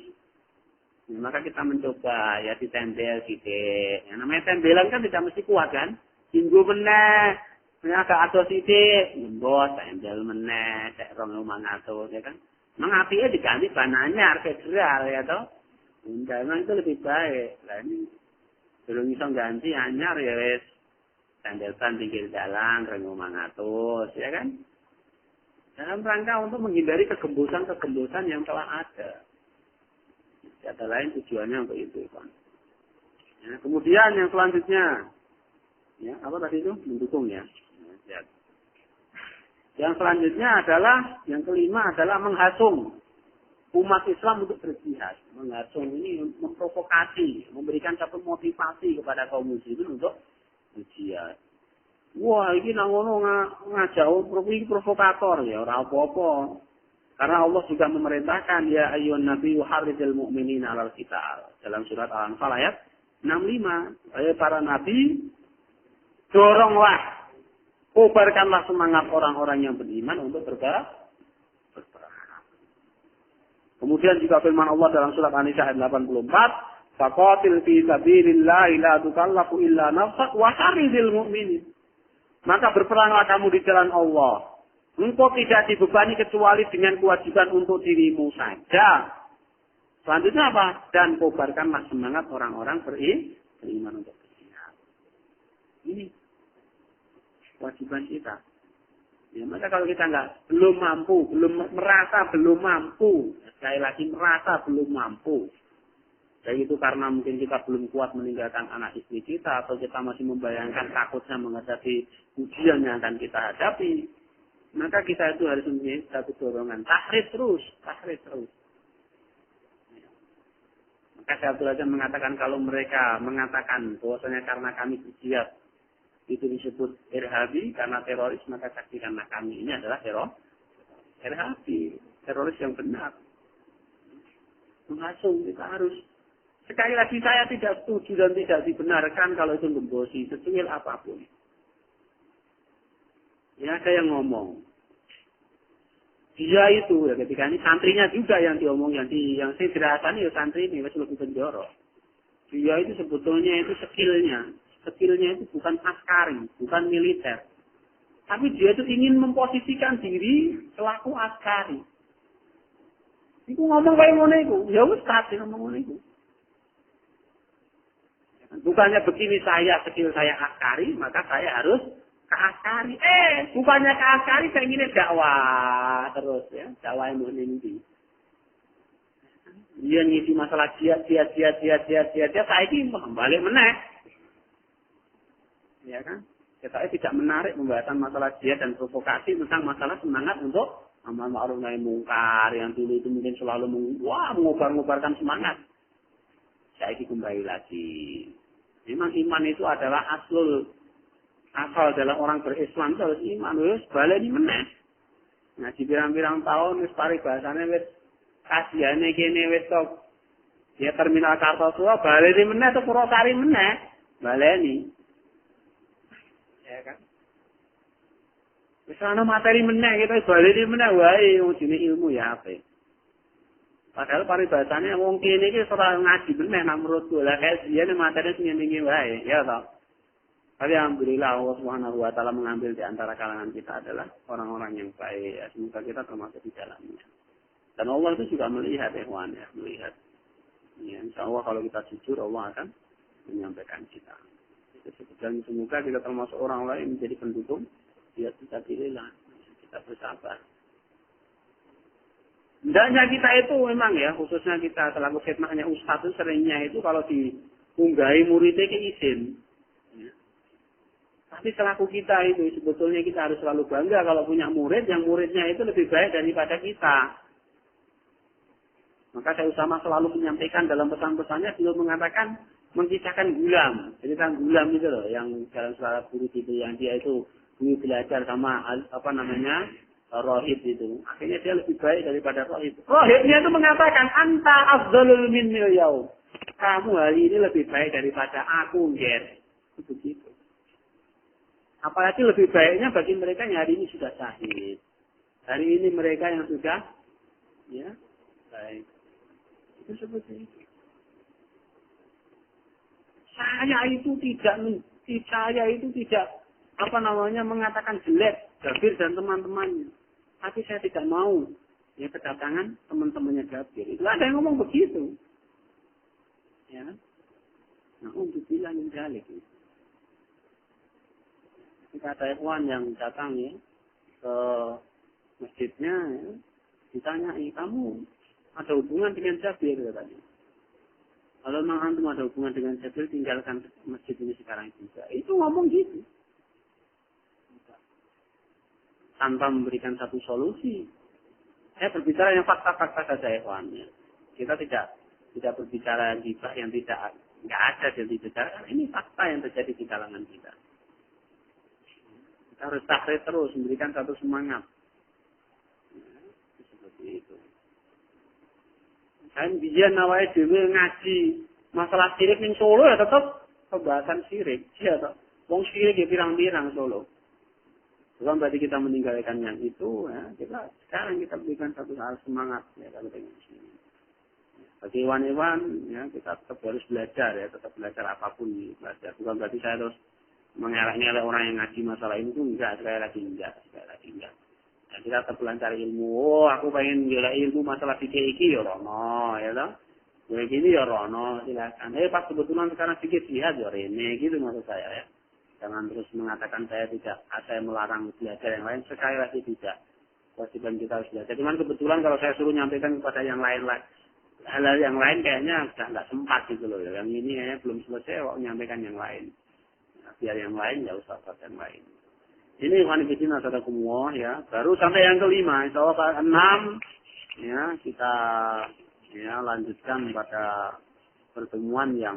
Ya, maka kita mencoba ya ditempel sithik. Ya, namanya tembelan kan tidak mesti kuat kan? Tinggu meneh. Ya agak adoh sithik, mbos tempel meneh, sek 2.500 ya kan. Memang apinya diganti ban anyar federal ya toh. Memang itu lebih baik. Lah ini belum bisa ganti anyar ya wis tempel ban pinggir jalan 2.500 ya kan. Dalam rangka untuk menghindari kegembosan-kegembosan yang telah ada. Ada lain tujuannya untuk itu, kan. Ya, kemudian yang selanjutnya, ya apa tadi itu mendukung ya. Ya. Yang selanjutnya adalah yang kelima adalah menghasung umat Islam untuk berjihad. Menghasung ini memprovokasi, memberikan satu motivasi kepada kaum muslimin untuk berjihad. Wah, ini nang ngono ngajak provokator ya, ora apa-apa. Karena Allah juga memerintahkan ya ayyuhan nabiyyu harridil mu'minina 'alal qital. Dalam surat Al-Anfal ayat 65. Para nabi, doronglah, kobarkanlah semangat orang-orang yang beriman untuk berperang. Kemudian juga firman Allah dalam surat An-Nisa ayat 84, faqatil fi sabilillahi la tukallafu illa nafsak wa harridil mu'minin. Maka berperanglah kamu di jalan Allah. Engkau tidak dibebani kecuali dengan kewajiban untuk dirimu saja. Selanjutnya apa? Dan kobarkanlah semangat orang-orang beriman untuk berjihad. Ini kewajiban kita. Ya, maka kalau kita belum mampu, merasa belum mampu, sekali lagi merasa belum mampu. Baik itu karena mungkin kita belum kuat meninggalkan anak istri kita, atau kita masih membayangkan takutnya menghadapi ujian yang akan kita hadapi. Maka kita itu harus mempunyai satu dorongan. Tahrid terus. Maka saya saja mengatakan kalau mereka mengatakan bahwasanya karena kami berjihad itu disebut irhabi karena teroris, maka saksikanlah kami ini adalah irhabi. Teroris yang benar. Menghasung kita harus. Sekali lagi saya tidak setuju dan tidak dibenarkan kalau itu gembosi, sekecil apapun. Ya ada yang ngomong. Dia itu ya ketika ini santrinya juga yang diomong yang saya dirasani ya santri ini masih lebih penjoro. Dia itu sebetulnya itu skillnya itu bukan askari, bukan militer. Tapi dia itu ingin memposisikan diri selaku askari. Itu ngomong kayak ngono iku, ya ustaz ngomong ngono iku. Bukannya begini skill saya askari, maka saya harus keaskari. Bukannya keaskari, saya ingin dakwah terus ya. Dakwah yang menindi. Dia ngisi masalah jihad. Saya ini balik meneh. Ya kan? Saya tidak menarik pembahasan masalah jihad dan provokasi tentang masalah semangat untuk amal ma'ruf nahi mungkar yang dulu itu mungkin selalu mengobar-ngobarkan semangat. Saya ini kembali lagi. Memang iman itu adalah asal dalam orang berislam itu harus iman, wis baleni meneh. Nah, di pirang-pirang tahun wis paribasane wis kasihane kene wis tok. Ya terminal Kartosuwa baleni meneh atau Purwosari meneh, baleni. Ya kan? Wis ana materi meneh kita baleni meneh wae jenenge ilmu ya apik. Padahal paribasane wong kene iki ora ngaji meneh nang menurutku. Lah kajiane materi sing ngene wae, ya toh. Tapi alhamdulillah Allah Subhanahu wa taala mengambil di antara kalangan kita adalah orang-orang yang baik. Ya, semoga kita termasuk di dalamnya. Dan Allah itu juga melihat ikhwan ya, melihat. Ya, insyaallah kalau kita jujur Allah akan menyampaikan kita. Dan semoga kita termasuk orang lain menjadi pendukung. Ya kita pilihlah, kita bersabar. Hendaknya kita itu memang ya, khususnya kita selaku khidmahnya ustaz itu seringnya itu kalau diunggahi muridnya ke izin. Tapi selaku kita itu sebetulnya kita harus selalu bangga kalau punya murid yang muridnya itu lebih baik daripada kita. Maka saya Usama selalu menyampaikan dalam pesan-pesannya beliau mengatakan mengisahkan Gulam, cerita Gulam itu loh yang dalam surat guru itu yang dia itu dulu belajar sama rohib itu. Akhirnya dia lebih baik daripada rohib. Rohibnya itu mengatakan anta afdalul minni yaum. Kamu hari ini lebih baik daripada aku, Ger. Begitu. Apalagi lebih baiknya bagi mereka yang hari ini sudah syahid. Hari ini mereka yang sudah ya baik. Itu seperti itu. Saya itu tidak mengatakan jelek Jabir dan teman-temannya. Tapi saya tidak mau ya kedatangan teman-temannya Jabir. Itu ada yang ngomong begitu. Ya. Nah, untuk bilang yang jalik. Ketika ada ikhwan yang datang ya ke masjidnya, ya, ditanyai, kamu ada hubungan dengan Jabir katanya. Kalau memang antum ada hubungan dengan Jabir, tinggalkan masjid ini sekarang juga. Itu ngomong gitu. Tanpa memberikan satu solusi. Saya berbicara yang fakta-fakta saja ikhwannya. Kita tidak berbicara gibah yang tidak ada dan tidak. Ini fakta yang terjadi di kalangan kita. Kita harus tahrir terus, memberikan satu semangat. Seperti itu. Kan biar nawai dewe ngaji masalah sirik ning Solo ya tetap pembahasan sirik. Iya toh. Wong sirik ya pirang-pirang Solo. Bukan berarti kita meninggalkan yang itu, ya. Sekarang kita berikan satu hal semangat ya kalau dengan sini. Bagi hewan-hewan ya kita tetap harus belajar ya, tetap belajar apapun belajar. Bukan berarti saya terus mengelak-ngelak orang yang ngaji masalah ini tuh enggak, sekali lagi enggak. Nah, kita tetap belajar ilmu. Oh, aku pengen ngelak ilmu masalah fikih iki ya rono, ya toh. Kayak gini ya rono, silakan. Pas kebetulan sekarang fikih jihad ya rene gitu maksud saya ya. Jangan terus mengatakan saya melarang belajar yang lain, sekali lagi tidak. Kewajiban kita harus belajar. Cuman kebetulan kalau saya suruh nyampaikan kepada yang lain, hal-hal yang lain kayaknya sudah nggak sempat gitu loh. Yang ini kayaknya belum selesai, kok nyampaikan yang lain. Nah, biar yang lain ya usah yang lain. Ini wanita sadaqumullah ya. Baru sampai yang kelima, insyaallah 6 ya kita ya lanjutkan pada pertemuan yang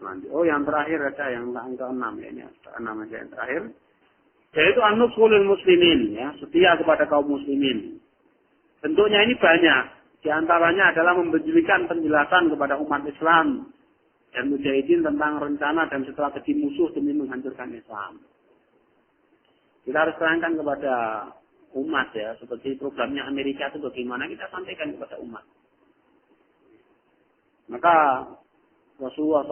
selanjutnya. Oh, yang terakhir ada yang ke-6 ya ini. Ke-6 aja yang terakhir. Yaitu an-nusulul muslimin ya, setia kepada kaum muslimin. Bentuknya ini banyak. Di antaranya adalah memberikan penjelasan kepada umat Islam dan mujahidin tentang rencana dan strategi musuh demi menghancurkan Islam. Kita harus terangkan kepada umat ya, seperti programnya Amerika itu bagaimana kita sampaikan kepada umat. Maka Rasulullah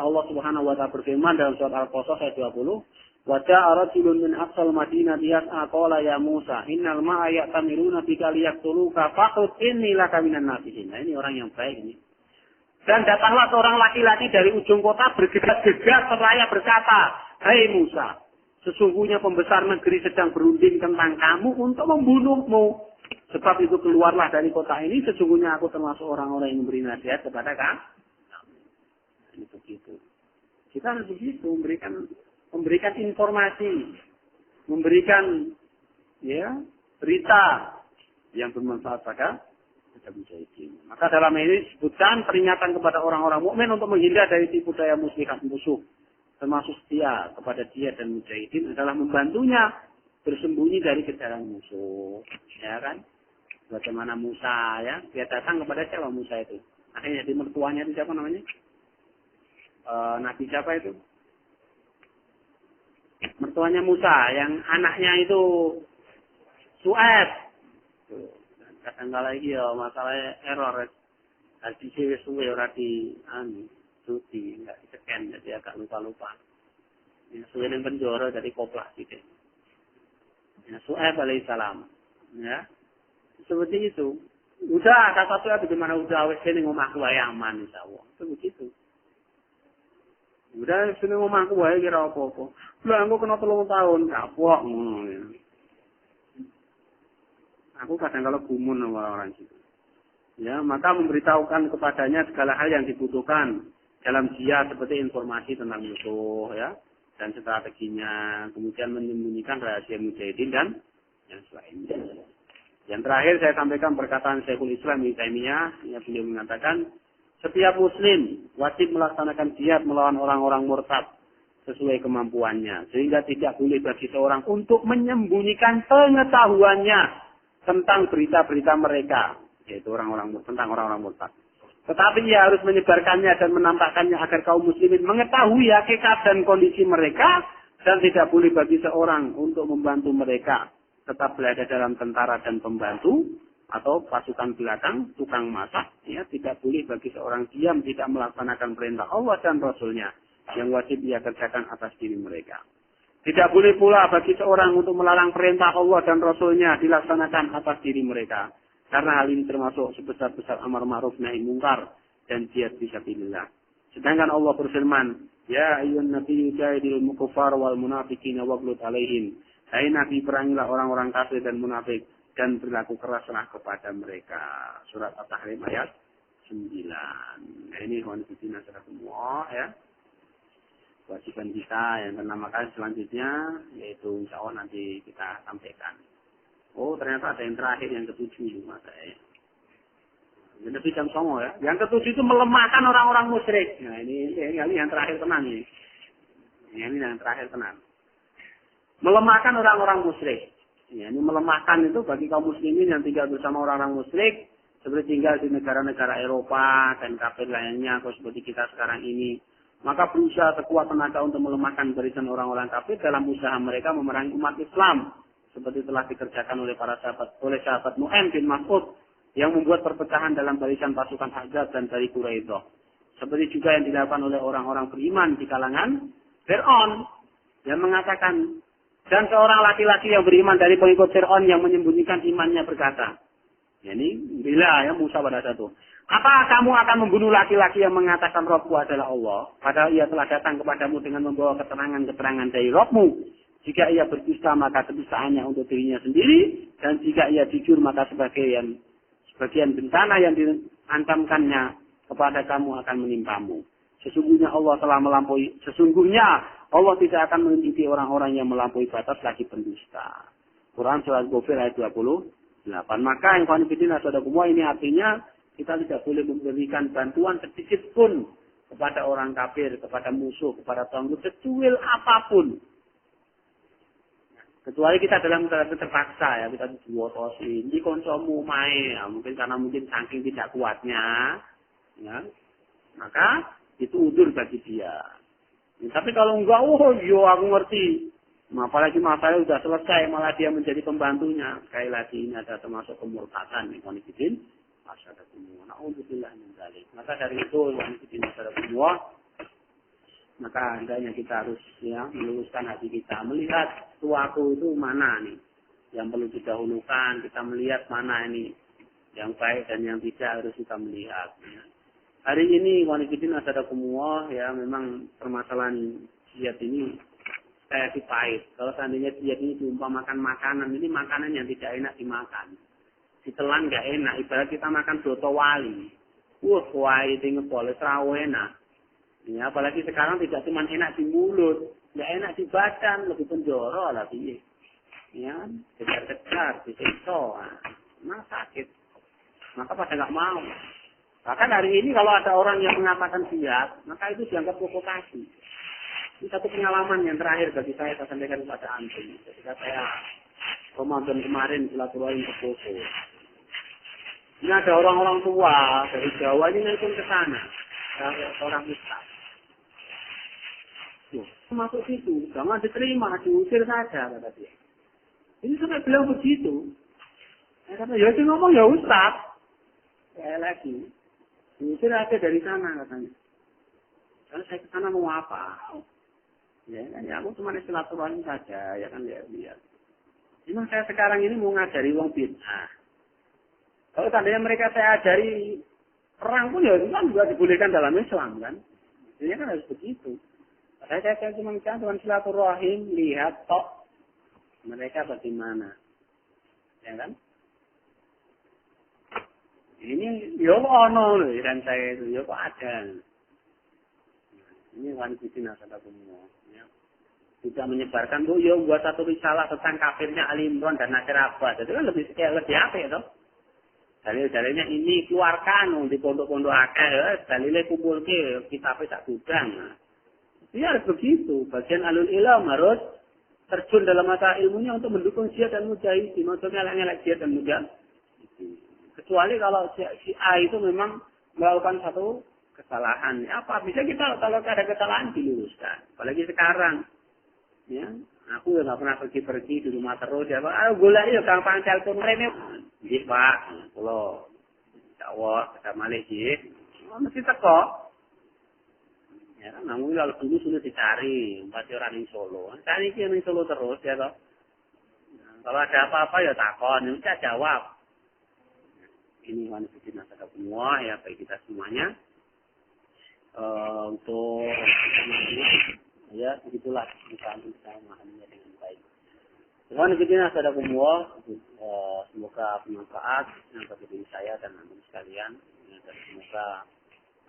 Allah Subhanahu wa taala berfirman dalam surat Al-Qasas ayat 20, "Wa ja'a rajulun min aqsal madinati yas'a qala ya Musa, innal ma'a ya'tamiruna bika liyaqtuluka faqut inni laka minan nasihin." Nah, ini orang yang baik ini. Dan datanglah seorang laki-laki dari ujung kota bergegas-gegas seraya berkata, "Hai Musa, sesungguhnya pembesar negeri sedang berunding tentang kamu untuk membunuhmu. Sebab itu keluarlah dari kota ini, sesungguhnya aku termasuk orang-orang yang memberi nasihat kepada kamu." Ini begitu. Kita harus begitu, memberikan informasi, memberikan ya berita yang bermanfaat pada mujahidin. Maka dalam ini disebutkan peringatan kepada orang-orang mukmin untuk menghindar dari tipu daya muslihat musuh. Termasuk setia kepada dia dan mujahidin adalah membantunya bersembunyi dari kejaran musuh. Ya kan? Bagaimana Musa ya, dia datang kepada siapa Musa itu? Akhirnya di mertuanya itu siapa namanya? Nabi siapa itu? Mertuanya Musa, yang anaknya itu Su'aib. Kadang-kadang lagi ya masalah error. Hadis wis suwe ora di cuti, enggak di-scan, jadi agak lupa-lupa. Ya, suwe ning penjara dari koplah gitu. Ya, Su'aib alaihissalam. Ya. Seperti itu. Udah kata Su'aib bagaimana udah wis ning omahku wae aman insyaallah. Itu begitu. Udah sini omahku wae kira apa-apa. Lah aku kena 3 tahun kapok ngono ya. Aku kadang kalau gumun sama orang itu. Ya, maka memberitahukan kepadanya segala hal yang dibutuhkan dalam jihad seperti informasi tentang musuh ya dan strateginya, kemudian menyembunyikan rahasia mujahidin dan yang selainnya. Yang terakhir saya sampaikan perkataan Syekhul Islam Ibnu Taimiyah, yang beliau mengatakan setiap muslim wajib melaksanakan jihad melawan orang-orang murtad sesuai kemampuannya. Sehingga tidak boleh bagi seorang untuk menyembunyikan pengetahuannya tentang berita-berita mereka. Yaitu tentang orang-orang murtad. Tetapi ia harus menyebarkannya dan menampakkannya agar kaum muslimin mengetahui hakikat dan kondisi mereka. Dan tidak boleh bagi seorang untuk membantu mereka tetap berada dalam tentara dan pembantu atau pasukan belakang, tukang masak. Ya, tidak boleh bagi seorang diam tidak melaksanakan perintah Allah dan Rasulnya yang wajib ia kerjakan atas diri mereka. Tidak boleh pula bagi seorang untuk melarang perintah Allah dan Rasulnya dilaksanakan atas diri mereka. Karena hal ini termasuk sebesar-besar amar ma'ruf nahi mungkar dan jihad fisabilillah. Sedangkan Allah berfirman, ya ayyuhan nabiyyu jahidil kuffar wal munafiqina waghlud alaihim. Hai Nabi, perangilah orang-orang kafir dan munafik dan berlaku keraslah kepada mereka. Surat At-Tahrim ayat 9. Nah, ini konstitusi nasional semua ya. Kewajiban kita yang maka selanjutnya yaitu insya Allah nanti kita sampaikan. Oh ternyata ada yang terakhir yang ketujuh mas saya. Lebih jam songo ya. Yang ketujuh itu melemahkan orang-orang musyrik. Nah ini yang terakhir tenang ini. Ini yang terakhir tenang. Melemahkan orang-orang musyrik. Ya, ini melemahkan itu bagi kaum muslimin yang tinggal bersama orang-orang musyrik, seperti tinggal di negara-negara Eropa dan kafir lainnya, atau seperti kita sekarang ini. Maka berusaha sekuat tenaga untuk melemahkan barisan orang-orang kafir dalam usaha mereka memerangi umat Islam, seperti telah dikerjakan oleh sahabat Nu'aim bin Mas'ud yang membuat perpecahan dalam barisan pasukan Ahzab dan dari Quraidah. Seperti juga yang dilakukan oleh orang-orang beriman di kalangan Fir'aun yang mengatakan, dan seorang laki-laki yang beriman dari pengikut Fir'aun yang menyembunyikan imannya berkata, ya ini bila ya Musa pada saat itu, apa kamu akan membunuh laki-laki yang mengatakan Rabbku adalah Allah, padahal ia telah datang kepadamu dengan membawa keterangan-keterangan dari Rabbmu. Jika ia berdusta maka kedustaannya untuk dirinya sendiri, dan jika ia jujur maka sebagian bencana yang diancamkannya kepada kamu akan menimpamu. Sesungguhnya Allah tidak akan mencuti orang-orang yang melampaui batas lagi pendusta. Quran surat Ghafir ayat 28. Maka yang konfidin asadakumwa ini artinya kita tidak boleh memberikan bantuan sedikit pun kepada orang kafir, kepada musuh, kepada tangguh, secuil apapun. Kecuali kita dalam keadaan terpaksa ya, kita diwotosi. Ini konsomu main, ya, mungkin karena saking tidak kuatnya, ya, maka itu udur bagi dia. Ya, tapi kalau enggak, aku ngerti. Apalagi masalahnya sudah selesai, malah dia menjadi pembantunya. Sekali lagi ini ada termasuk kemurtadan nih konfidin. Maka dari itu konfidin semua. Maka hendaknya kita harus ya meluruskan hati kita, melihat tuaku itu mana nih yang perlu didahulukan, kita melihat mana ini yang baik dan yang tidak harus kita melihat. Ya. Hari ini konfidin semua ya memang permasalahan jihad ini kayak pahit. Kalau seandainya jihad ini diumpamakan makanan, ini makanan yang tidak enak dimakan. Ditelan nggak enak, ibarat kita makan soto wali. Wali tinggal boleh serawe enak. Ya, apalagi sekarang tidak cuma enak di mulut, nggak enak di badan, lebih penjoro lah piye. Ya, kejar-kejar, disiksa, nah sakit. Maka pada nggak mau. Bahkan hari ini kalau ada orang yang mengatakan jihad, maka itu dianggap provokasi. Ini satu pengalaman yang terakhir bagi saya sampaikan kepada antum. Ketika saya Ramadan kemarin silaturahim ke Poso. Ini ada orang-orang tua dari Jawa ini naik ke sana, orang Ustaz. Masuk situ, jangan diterima, diusir saja kata dia. Ini sampai bilang begitu. Saya kata, ya itu ngomong ya Ustaz. Saya lagi, diusir aja dari sana katanya. Lalu saya ke sana mau apa? Ya, aku cuma silaturahim saja, ya kan lihat. Cuma saya sekarang ini mau ngajari wong bid'ah. Kalau seandainya mereka saya ajari perang pun ya itu kan juga dibolehkan dalam Islam kan. Jadi kan harus begitu. Saya cuma silaturahim, lihat tok mereka bagaimana. Ya kan? Ini yo ono loh dan saya itu yo kok ada. Ini kan bikin asal semua. Ya. Tidak menyebarkan tuh yo buat satu risalah tentang kafirnya Ali Imran dan Nasir Abbas. Itu kan lebih apa ya toh? Dalil-dalilnya ini keluarkan di pondok-pondok akeh, dalilnya kumpul ke kitabnya tak gudang. Dia harus begitu. Bagian alul ilm harus terjun dalam mata ilmunya untuk mendukung jihad dan mujahidin. Maksudnya ngelak jihad dan mujahidin. Kecuali kalau si A itu memang melakukan satu kesalahan. Apa bisa kita kalau ada kesalahan diluruskan. Apalagi sekarang. Ya, aku ya nggak pernah pergi-pergi di rumah terus ya Pak. Ah, golek ya gampang telepon rene. Nggih Pak, kula insyaallah kita malih nggih. Mesti teko. Ya, namun kalau dulu sudah dicari, pasti orang di Solo. Cari ki ning Solo terus ya toh. Nah, kalau ada apa-apa ya takon, ya saya jawab. Ini kan kita semua ya baik kita semuanya. Untuk ya begitulah kita memahaminya dengan baik. Dengan begini ada semua, semoga bermanfaat bagi diri saya dan anda sekalian. Dan semoga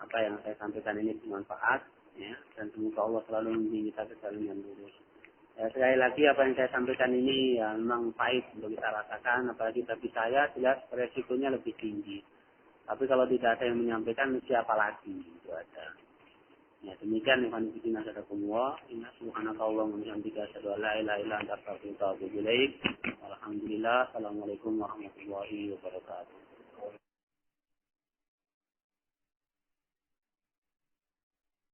apa yang saya sampaikan ini bermanfaat, ya, dan semoga Allah selalu membimbing kita ke jalan yang lurus. Ya, sekali lagi apa yang saya sampaikan ini ya memang pahit untuk kita rasakan, apalagi bagi saya jelas resikonya lebih tinggi. Tapi kalau tidak ada yang menyampaikan, siapa lagi? Itu ada. Ya demikian yang kami bikin asal semua. Inna subhanakallahumma wa bihamdika asyhadu an la ilaha illa anta astaghfiruka wa atubu ilaik. Alhamdulillah. Assalamualaikum warahmatullahi wabarakatuh.